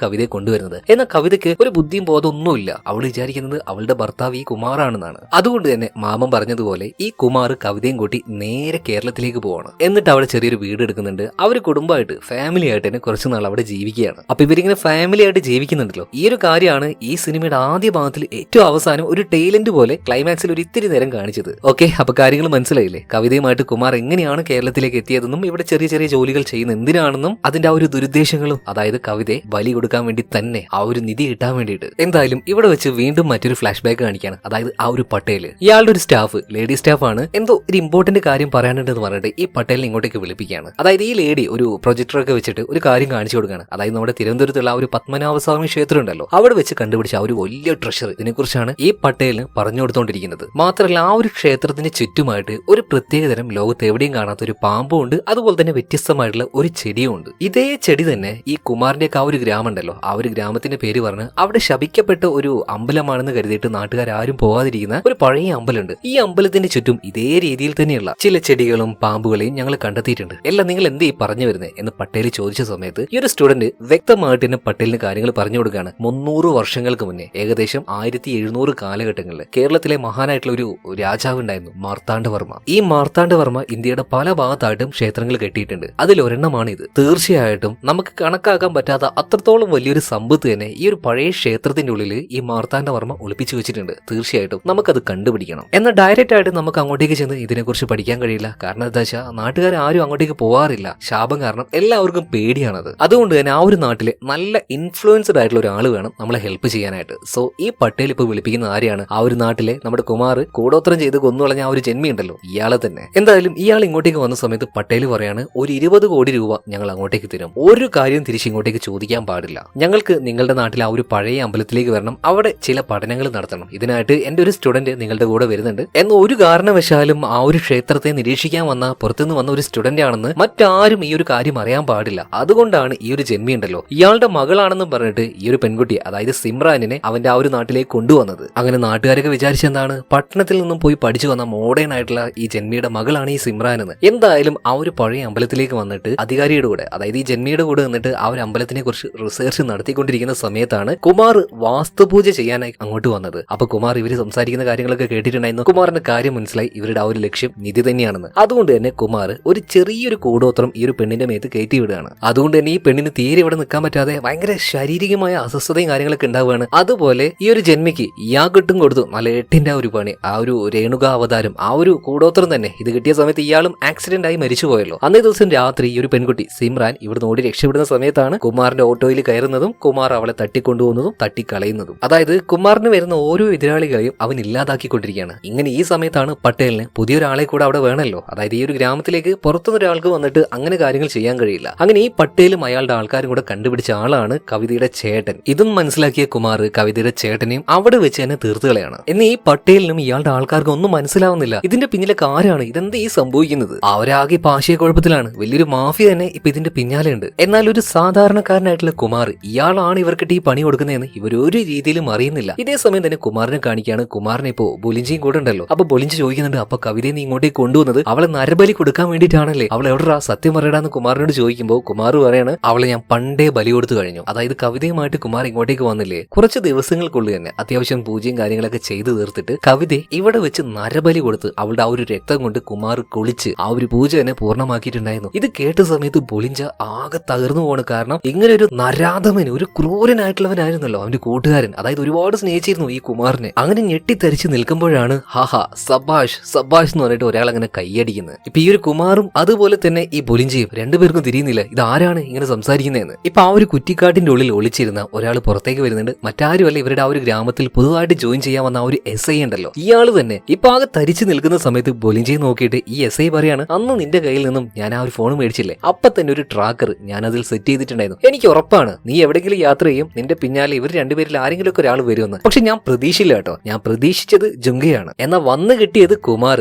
[SPEAKER 1] കവിതയെ കൊണ്ടുവരുന്നത്. എന്നാൽ കവിതയ്ക്ക് ഒരു ബുദ്ധിയും ബോധമൊന്നുമില്ല. അവൾ വിചാരിക്കുന്നത് അവളുടെ ഭർത്താവ് ഈ കുമാറാണെന്നാണ്. അതുകൊണ്ട് തന്നെ മാമൻ പറഞ്ഞതുപോലെ ഈ കുമാർ കവിതയും കൂട്ടി നേരെ കേരളത്തിലേക്ക് പോവാണ്. എന്നിട്ട് അവിടെ ചെറിയൊരു വീട് എടുക്കുന്നുണ്ട്. അവര് കുടുംബമായിട്ട് ഫാമിലി ആയിട്ട് തന്നെ കുറച്ച് നാൾ അവിടെ ജീവിക്കുകയാണ്. അപ്പൊ ഇവരിങ്ങനെ ഫാമിലി ആയിട്ട് ജീവിക്കുന്നുണ്ടല്ലോ. ഈ ഒരു കാര്യമാണ് ഈ സിനിമയുടെ ആദ്യ ഭാഗത്തിൽ ഏറ്റവും അവസാനം ഒരു ടൈലന്റ് പോലെ ക്ലൈമാക്സിൽ ഒരു ഇത്തിരി നേരം കാണിച്ചത്. ഓക്കെ, അപ്പൊ കാര്യങ്ങൾ മനസ്സിലായില്ലേ? കവിതയുമായിട്ട് കുമാർ എങ്ങനെയാണ് കേരളത്തിലേക്ക് എത്തിയതെന്നും ഇവിടെ ചെറിയ ചെറിയ ജോലികൾ ചെയ്യുന്ന എന്തിനാണെന്നും അതിന്റെ ആ ഒരു ദുരുദ്ദേശങ്ങളും, അതായത് കവിതയെ ബലി കൊടുക്കാൻ വേണ്ടി തന്നെ, ആ ഒരു നിധി കിട്ടാൻ വേണ്ടിയിട്ട്. എന്തായാലും ഇവിടെ വെച്ച് വീണ്ടും മറ്റൊരു ഫ്ലാഷ് ബാക്ക് കാണിക്കാണ്. അതായത് ആ ഒരു പട്ടേല്, ഇയാളുടെ ഒരു സ്റ്റാഫ്, ലേഡി സ്റ്റാഫ് ആണ്, എന്തോ ഒരു ഇമ്പോർട്ടന്റ് കാര്യം പറയാനുണ്ടെന്ന് പറഞ്ഞിട്ട് ഈ പട്ടേലിനെ ഇങ്ങോട്ടേക്ക് വിളിപ്പിക്കുകയാണ്. അതായത് ഈ ലേഡി ഒരു പ്രൊജക്ടറൊക്കെ വെച്ചിട്ട് ഒരു കാര്യം കാണിച്ചു കൊടുക്കുകയാണ്. അതായത് നമ്മുടെ തിരുവനന്തപുരത്തുള്ള ആ ഒരു പത്മനാഭസ്വാമി ക്ഷേത്രം ഉണ്ടല്ലോ, അവിടെ വെച്ച് കണ്ടുപിടിച്ച ആ ഒരു വലിയ ട്രഷർ, ഇതിനെക്കുറിച്ചാണ് ഈ പട്ടേലിന് പറഞ്ഞു കൊടുത്തോണ്ടിരിക്കുന്നത്. മാത്രമല്ല ആ ഒരു ക്ഷേത്രത്തിന് ചുറ്റുമായിട്ട് ഒരു പ്രത്യേകതരം ലോകത്ത് എവിടെയും കാണാത്ത ഒരു പാമ്പും ഉണ്ട്. അതുപോലെ തന്നെ വ്യത്യസ്തമായിട്ടുള്ള ഒരു ചെടിയും ഉണ്ട്. ഇതേ ചെടി തന്നെ ഈ കുമാറിന്റെ ആ ഒരു ഗ്രാമം ഉണ്ടല്ലോ, ആ ഒരു ഗ്രാമത്തിന്റെ പേര് പറഞ്ഞ് അവിടെ ശപിക്കപ്പെട്ട ഒരു അമ്പലമാണെന്ന് കരുതിയിട്ട് നാട്ടുകാരും പോകാതിരിക്കുന്ന ഒരു പഴയ അമ്പലമുണ്ട്. ഈ അമ്പലത്തിന്റെ ചുറ്റും ഇതേ രീതിയിൽ തന്നെയുള്ള ചില ചെടികളും പാമ്പുകളെയും ഞങ്ങൾ കണ്ടെത്തിയിട്ടുണ്ട്. എല്ലാം നിങ്ങൾ എന്തേ പറഞ്ഞു വരുന്നത് എന്ന് പട്ടേൽ ചോദിച്ച സമയത്ത് ഈ ഒരു സ്റ്റുഡന്റ് വ്യക്തമായിട്ട് തന്നെ പട്ടേലിന് കാര്യങ്ങൾ പറഞ്ഞു കൊടുക്കുകയാണ്. 300 വർഷങ്ങൾക്ക് മുന്നേ, ഏകദേശം 1700 കാലഘട്ടങ്ങളിൽ കേരളത്തിലെ മഹാനായിട്ടുള്ള ഒരു രാജാവ് ഉണ്ടായിരുന്നു, മാർത്താണ്ഡവർമ്മ. ഈ മാർത്താണ്ഡവർമ്മ ഇന്ത്യയുടെ പല ഭാഗത്തായിട്ടും ക്ഷേത്രങ്ങൾ കെട്ടിയിട്ടുണ്ട്. അതിലൊരെണ്ണമാണ് ഇത്. തീർച്ചയായിട്ടും നമുക്ക് കണക്കാക്കാൻ പറ്റാത്ത അത്രത്തോളം വലിയൊരു സമ്പത്ത് തന്നെ ഈ ഒരു പഴയ ക്ഷേത്രത്തിന്റെ ഉള്ളിൽ ഈ മാർത്താണ്ഡവർമ്മ ഒളിപ്പിച്ചു വെച്ചിട്ടുണ്ട്. തീർച്ചയായിട്ടും നമുക്കത് കണ്ടുപിടിക്കണം. എന്നാൽ ഡയറക്റ്റ് ആയിട്ട് നമുക്ക് അങ്ങോട്ടേക്ക് ചെന്ന് ഇതിനെക്കുറിച്ച് പഠിക്കാൻ കഴിയില്ല. കാരണം എന്താ വെച്ചാൽ നാട്ടുകാർ ആരും അങ്ങോട്ടേക്ക് പോവാറില്ല. ശാപം കാരണം എല്ലാവർക്കും പേടിയാണത്. അതുകൊണ്ട് തന്നെ ആ ഒരു നാട്ടിലെ നല്ല ഇൻഫ്ലുവൻസ്ഡ് ആയിട്ടുള്ള ഒരാൾ വേണം നമ്മളെ ഹെൽപ്പ് ചെയ്യാനായിട്ട്. സോ ഈ പട്ടേൽ ഇപ്പൊ വിളിപ്പിക്കുന്ന ആരെയാണ്? ആ ഒരു നാട്ടിലെ നമ്മുടെ കുമാർ കൂടോത്രം ചെയ്ത് കൊന്നുകളഞ്ഞ ആ ഒരു ജന്മി ഉണ്ടല്ലോ, ഇയാളെ തന്നെ. എന്തായാലും ഇയാൾ ഇങ്ങോട്ടേക്ക് വന്ന സമയത്ത് പട്ടേൽ പറയാണ്, ഒരു 20 കോടി രൂപ ഞങ്ങൾ അങ്ങോട്ടേക്ക് തരും. ഒരു കാര്യം തിരിച്ച് ഇങ്ങോട്ടേക്ക് ചോദിക്കാൻ പാടില്ല. ഞങ്ങൾക്ക് നിങ്ങളുടെ നാട്ടിൽ ആ ഒരു പഴയ അമ്പലത്തിലേക്ക് വരണം, അവിടെ ചില പഠനങ്ങൾ നടത്തണം. ഇതിനായിട്ട് എന്റെ ഒരു സ്റ്റുഡന്റ് നിങ്ങളുടെ കൂടെ വരുന്നുണ്ട്. എന്ന ഒരു കാരണവശാലും ആ ഒരു ക്ഷേത്രത്തെ നിരീക്ഷിക്കാൻ വന്ന പുറത്തുനിന്ന് വന്ന ഒരു സ്റ്റുഡന്റ് ആണെന്ന് മറ്റാരും ഈ ഒരു കാര്യം അറിയാൻ പാടില്ല. അതുകൊണ്ടാണ് ഈ ഒരു ജന്മി ഉണ്ടല്ലോ, ഇയാളുടെ മകളാണെന്ന് പറഞ്ഞിട്ട് ഈ ഒരു പെൺകുട്ടിയെ, അതായത് സിമ്രാനിനെ അവന്റെ ആ ഒരു നാട്ടിലേക്ക് കൊണ്ടുവന്നത്. അങ്ങനെ നാട്ടുകാരൊക്കെ വിചാരിച്ചെന്താണ്, പട്ടണത്തിൽ നിന്നും പോയി പഠിച്ചു വന്ന മോഡേൺ ആയിട്ടുള്ള ഈ ജന്മിയുടെ മകളാണ് ഈ സിമ്രാൻ എന്ന്. എന്തായാലും ആ ഒരു പഴയ അമ്പലത്തിലേക്ക് വന്നിട്ട് അധികാരിയുടെ കൂടെ, അതായത് ഈ ജന്മിയുടെ കൂടെ നിന്നിട്ട് ആ ഒരു അമ്പലത്തിനെ കുറിച്ച് റിസർച്ച് നടത്തിക്കൊണ്ടിരിക്കുന്ന സമയത്താണ് കുമാർ വാസ്തുപൂജ ചെയ്യാനായി അങ്ങോട്ട് വന്നത്. അപ്പൊ കുമാർ ഇവര് സംസാരിക്കുന്ന കാര്യങ്ങളൊക്കെ കേട്ടിട്ടുണ്ടായിരുന്നു. കുമാറിന്റെ കാര്യം മനസ്സിലായി, ഇവരുടെ ആ ഒരു ലക്ഷ്യം നിധി തന്നെയാണെന്ന്. അതുകൊണ്ട് തന്നെ കുമാർ ഒരു ചെറിയൊരു കൂടോത്രം ഈ ഒരു പെണ്ണിന്റെ മേത്ത് കയറ്റി വിടുകയാണ്. അതുകൊണ്ട് തന്നെ ഈ പെണ്ണിന് തീരെ ഇവിടെ നിൽക്കാൻ പറ്റാതെ ഭയങ്കര ശാരീരികമായ അസ്വസ്ഥതയും കാര്യങ്ങളൊക്കെ ഉണ്ടാവുകയാണ്. അതുപോലെ ഈ ഒരു ജന്മിക്ക് ഇയാൾക്കിട്ടും കൊടുത്തു നല്ല 8ന്റെ ഒരു പണി, ആ ഒരു രേണുക അവതാരം, ആ ഒരു കൂടോത്രം തന്നെ. ഇത് കിട്ടിയ സമയത്ത് ഇയാളും ആക്സിഡന്റ് ആയി മരിച്ചു പോയല്ലോ. അന്നേ ദിവസം രാത്രി ഈ ഒരു പെൺകുട്ടി സിമ്രാൻ ഇവിടുന്ന് ഓടി രക്ഷപ്പെടുന്ന സമയത്താണ് കുമാറിന്റെ ഓട്ടോയിൽ കയറുന്നതും കുമാർ അവളെ തട്ടിക്കൊണ്ടുപോകുന്നതും തട്ടിക്കളയുന്നതും. അതായത് കുമാറിന് വരുന്ന ഓരോ എതിരാളികളെയും അവൻ ഇല്ലാതാക്കിക്കൊണ്ടിരിക്കുകയാണ്. ഇങ്ങനെ ഈ സമയത്താണ് പട്ടേലിന് പുതിയൊരാളെ കൂടെ അവിടെ വേണമല്ലോ. അതായത് ഈ ഒരു ഗ്രാമത്തിലേക്ക് പുറത്തുനിന്ന് ഒരാൾക്ക് വന്നിട്ട് അങ്ങനെ കാര്യങ്ങൾ ചെയ്യാൻ കഴിയില്ല. അങ്ങനെ ഈ പട്ടേലും അയാളുടെ ആൾക്കാരും കൂടെ കണ്ടുപിടിച്ച ആളാണ് കവിതയുടെ ചേട്ടൻ. ഇതും മനസ്സിലാക്കിയ കുമാർ കവിതയുടെ ചേട്ടനെയും അവിടെ വെച്ച് തന്നെ തീർത്തുകളയാണ്. എന്നാൽ ഈ പട്ടേലിനും ഇയാളുടെ ആൾക്കാർക്കും ഒന്നും മനസ്സിലാവുന്നില്ല ഇതിന്റെ പിന്നിലെ ആരാണ്, ഇതെന്താ ഈ സംഭവിക്കുന്നത്. അവരാകെ പാശയക്കുഴപ്പത്തിലാണ്. വലിയൊരു മാഫിയ തന്നെ ഇപ്പൊ ഇതിന്റെ പിന്നാലെ ഉണ്ട്. എന്നാൽ ഒരു സാധാരണക്കാരനായിട്ടുള്ള കുമാർ, ഇയാളാണ് ഇവർക്കിട്ട് ഈ പണി കൊടുക്കുന്നതെന്ന് ഇവരൊരു രീതിയിലും അറിയുന്നില്ല. ഇതേ സമയം തന്നെ കുമാറിനെ കാണിക്കുകയാണ്. കുമാറിനെ ഇപ്പോ ബൊലിഞ്ചിയും കൂടെ ഉണ്ടല്ലോ. അപ്പൊ ബൊലിഞ്ച് ചോദിക്കുന്നുണ്ട്, അപ്പൊ കവിതയെ നീ ഇങ്ങോട്ടേക്ക് കൊണ്ടുവന്നത് അവളെ നരബലി കൊടുക്കാൻ വേണ്ടിയിട്ടാണല്ലേ, അവൾ എവിടെടാ സത്യം പറയടാന്ന് കുമാറിനോട് ചോദിക്കുമ്പോൾ കുമാർ പറയാണ്, അവളെ ഞാൻ പണ്ടേ ബലി കൊടുത്തു കഴിഞ്ഞു. അതായത് കവിതയുമായിട്ട് കുമാർ ഇങ്ങോട്ടേക്ക് വന്നില്ലേ, കുറച്ച് ദിവസങ്ങൾക്കുള്ളിൽ തന്നെ അത്യാവശ്യം പൂജയും കാര്യങ്ങളൊക്കെ ചെയ്തു തീർത്തിട്ട് കവിതയെ ഇവിടെ വെച്ച് നരബലി കൊടുത്ത് അവളുടെ ആ ഒരു രക്തം കൊണ്ട് കുമാർ കുളിച്ച് ആ ഒരു പൂജ തന്നെ പൂർണ്ണമാക്കിയിട്ടുണ്ടായിരുന്നു. ഇത് കേട്ട സമയത്ത് ബൊലിഞ്ച ആകെ തകർന്നു പോവാണ്. കാരണം ഇങ്ങനെ ഒരു നരാധമൻ, ഒരു ക്രൂരനായിട്ടുള്ളവനായിരുന്നല്ലോ അവന്റെ കൂട്ടുകാരൻ. അതായത് ഒരുപാട് സ്നേഹിച്ചിരുന്നു ഈ കുമാറിനെ. അങ്ങനെ ഞെട്ടിത്തരിച്ച് നിൽക്കുമ്പോഴാണ് ഹാഹാ സബാഷ് സബാഷ് എന്ന് പറഞ്ഞിട്ട് ഒരാൾ അങ്ങനെ കൈയടിക്കുന്നത്. ഇപ്പൊ ഈ ഒരു കുമാറും അതുപോലെ തന്നെ ഈ ബൊലിഞ്ചയും രണ്ടുപേർക്കും തിരിയുന്നില്ല ഇതാരാണ് ഇങ്ങനെ സംസാരിക്കുന്നതെന്ന്. ഇപ്പൊ ആ ഒരു കുറ്റിക്കാട്ടിന്റെ ഉള്ളിൽ ഒളിച്ചിരുന്ന ഒരാൾ പുറത്തേക്ക് വരുന്നുണ്ട്. മറ്റാരുമല്ല, ഇവരുടെ ആ ഒരു ഗ്രാമത്തിൽ പുതുതായിട്ട് ജോയിൻ ചെയ്യാൻ വന്ന ആ ഒരു SI ഉണ്ടല്ലോ, ഇയാള് തന്നെ. ഇപ്പൊ ആകെ തരിച്ചു നിൽക്കുന്ന സമയത്ത് ബൊലിഞ്ചയെ നോക്കിയിട്ട് ഈ SI പറയാണ്, അന്ന് നിന്റെ കയ്യിൽ നിന്നും ഞാൻ ആ ഒരു ഫോൺ മേടിച്ചില്ലേ, അപ്പൊ തന്നെ ഒരു ട്രാക്കർ ഞാൻ അതിൽ സെറ്റ് ചെയ്തിട്ടുണ്ടായിരുന്നു. എനിക്ക് ഉറപ്പാണ് നീ എവിടെയെങ്കിലും യാത്ര ചെയ്യും, നിന്റെ പിന്നാലെ ഇവർ രണ്ടുപേരിൽ ആരെങ്കിലും ഒക്കെ ഒരാൾ വരുമെന്ന്. പക്ഷെ ഞാൻ പ്രതീക്ഷിച്ചില്ല കേട്ടോ, ഞാൻ പ്രതീക്ഷിച്ചത് ജുങ്കയാണ്. എന്നാ വന്ന് കിട്ടിയത് കുമാർ.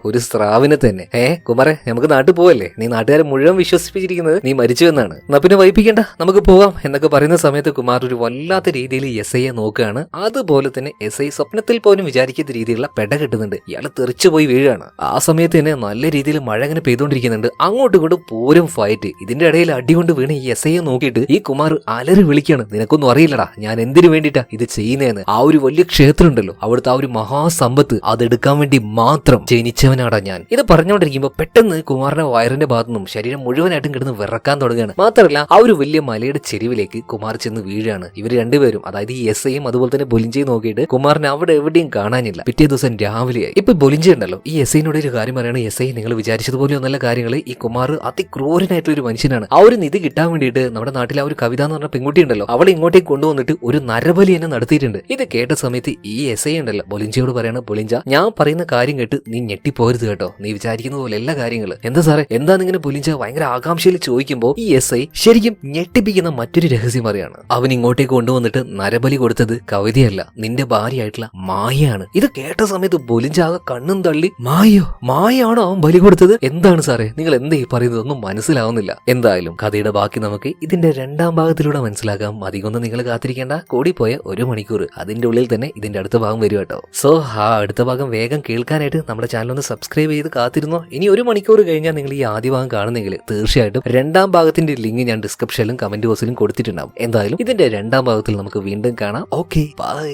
[SPEAKER 1] ഒരു സ്രാവിനെ തന്നെ. കുമാറെ, നമുക്ക് നാട്ടിൽ പോവല്ലേ, നീ നാട്ടുകാരെ മുഴുവൻ വിശ്വസിപ്പിച്ചിരിക്കുന്നത് നീ മരിച്ചു എന്നാണ്. എന്നാ പിന്നെ വൈപ്പിക്കണ്ട, നമുക്ക് പോവാം എന്നൊക്കെ പറയുന്ന സമയത്ത് കുമാർ ഒരു വല്ലാത്ത രീതിയിൽ SIയെ നോക്കുകയാണ്. അതുപോലെ തന്നെ SI സ്വപ്നത്തിൽ പോലും വിചാരിക്കുന്ന രീതിയിലുള്ള പെട കിട്ടുന്നുണ്ട്. ഇയാൾ തെറിച്ചു പോയി വീഴാണ്. ആ സമയത്ത് തന്നെ നല്ല രീതിയിൽ മഴ അങ്ങനെ പെയ്തുകൊണ്ടിരിക്കുന്നുണ്ട്. കൊടുക്കുന്നുണ്ട്. അങ്ങോട്ടും ഇങ്ങോട്ടും പൂരം ഫൈറ്റ്. ഇതിന്റെ ഇടയിൽ അടികൊണ്ട് വീണ് ഈ എസ് ഐയെ നോക്കിയിട്ട് ഈ കുമാർ അലറി വിളിക്കാണ്, നിനക്കൊന്നും അറിയില്ലടാ ഞാൻ എന്തിനു വേണ്ടിയിട്ടാ ഇത് ചെയ്യുന്നതെന്ന്. ആ ഒരു വലിയ ക്ഷേത്രം ഉണ്ടല്ലോ, അവിടുത്തെ ആ ഒരു മഹാസമ്പത്ത് അതെടുക്കാൻ വേണ്ടി മാത്രം ജനിച്ചവനാടാ ഞാൻ. ഇത് പറഞ്ഞുകൊണ്ടിരിക്കുമ്പോൾ പെട്ടെന്ന് കുമാറിന്റെ വയറിന്റെ ഭാഗത്തുനിന്നും ശരീരം മുഴുവനായിട്ടും കിടന്ന് വിറക്കാൻ തുടങ്ങുകയാണ്. മാത്രമല്ല ആ ഒരു വലിയ മലയുടെ ചെരുവിലേക്ക് കുമാർ ചെന്ന് വീഴാണ്. ഇവർ രണ്ടുപേരും, അതായത് ഈ എസ് ഐയും അതുപോലെ തന്നെ ബൊലിഞ്ചയും നോക്കിയിട്ട് കുമാറിനെ അവിടെ എവിടെയും കാണാനില്ല. പിറ്റേ ദിവസം രാവിലെയായി. ഇപ്പൊ ബൊലിഞ്ച ഉണ്ടല്ലോ ഈ എസ് ഐനോട് ഒരു കാര്യം പറയാണ്, എസ് ഐ നിങ്ങൾ വിചാരിച്ചതുപോലെ ഒന്നല്ല കാര്യങ്ങൾ, ഈ കുമാർ അതിക്രൂരനായിട്ടുള്ള ഒരു മനുഷ്യനാണ്. ആ ഒരു നിധി കിട്ടാൻ വേണ്ടിയിട്ട് നമ്മുടെ നാട്ടിൽ ആ ഒരു കവിത എന്ന് പറഞ്ഞ പെൺകുട്ടി ഉണ്ടല്ലോ, അവളെ ഇങ്ങോട്ടേക്ക് കൊണ്ടുവന്നിട്ട് ഒരു നരബലി എന്നെ നടത്തിയിട്ടുണ്ട്. ഇത് കേട്ട സമയത്ത് ഈ എസ് ഐ ഉണ്ടല്ലോ ബൊലിഞ്ചയോട് പറയാണ്, ബൊലിഞ്ച ഞാൻ പറയുന്ന കാര്യം കേട്ട് നീ ഞെട്ടിപ്പോരുത് കേട്ടോ, നീ വിചാരിക്കുന്ന പോലെ എല്ലാ കാര്യങ്ങൾ. എന്താ സാറേ എന്താന്നിങ്ങനെ ബൊലിഞ്ച ഭയങ്കര ആകാംക്ഷയിൽ ചോദിക്കുമ്പോൾ ഈ എസ് ഐ ശരിക്കും ഞെട്ടിപ്പിക്കുന്ന മറ്റൊരു രഹസ്യം അറിയാണ്. അവൻ ഇങ്ങോട്ടേക്ക് കൊണ്ടുവന്നിട്ട് നരബലി കൊടുത്തത് കവിതയല്ല, നിന്റെ ഭാര്യയായിട്ടുള്ള മായയാണ്. ഇത് കേട്ട സമയത്ത് ബൊലിഞ്ചാകെ കണ്ണും തള്ളി, മായയാണോ അവൻ ബലി കൊടുത്തത്? എന്താണ് സാറേ നിങ്ങൾ എന്താ ഈ പറയുന്നത്? ഒന്നും മനസ്സിലാവുന്നില്ല. എന്തായാലും കഥയുടെ ബാക്കി നമുക്ക് ഇതിന്റെ രണ്ടാം ഭാഗത്തിലൂടെ മനസ്സിലാക്കാം. അധികമൊന്നും നിങ്ങൾ കാത്തിരിക്കേണ്ട, കൂടിപ്പോയ 1 മണിക്കൂർ അതിന്റെ ഉള്ളിൽ തന്നെ ഇതിന്റെ അടുത്ത ഭാഗം വരും കേട്ടോ. സോ അടുത്ത ഭാഗം വേഗം കേൾക്കാനായിട്ട് നമ്മുടെ ചാനൽ ഒന്ന് സബ്സ്ക്രൈബ് ചെയ്ത് കാത്തിരുന്നോ. ഇനി 1 മണിക്കൂർ കഴിഞ്ഞാൽ നിങ്ങൾ ഈ ആദ്യ ഭാഗം കാണുന്നെങ്കിൽ തീർച്ചയായിട്ടും രണ്ടാം ഭാഗത്തിന്റെ ലിങ്ക് ഞാൻ ഡിസ്ക്രിപ്ഷനിലും കമന്റ് ബോക്സിലും കൊടുത്തിട്ടുണ്ടാവും. എന്തായാലും ഇതിന്റെ രണ്ടാം ഭാഗത്തിൽ നമുക്ക് വീണ്ടും കാണാം. Okay bye.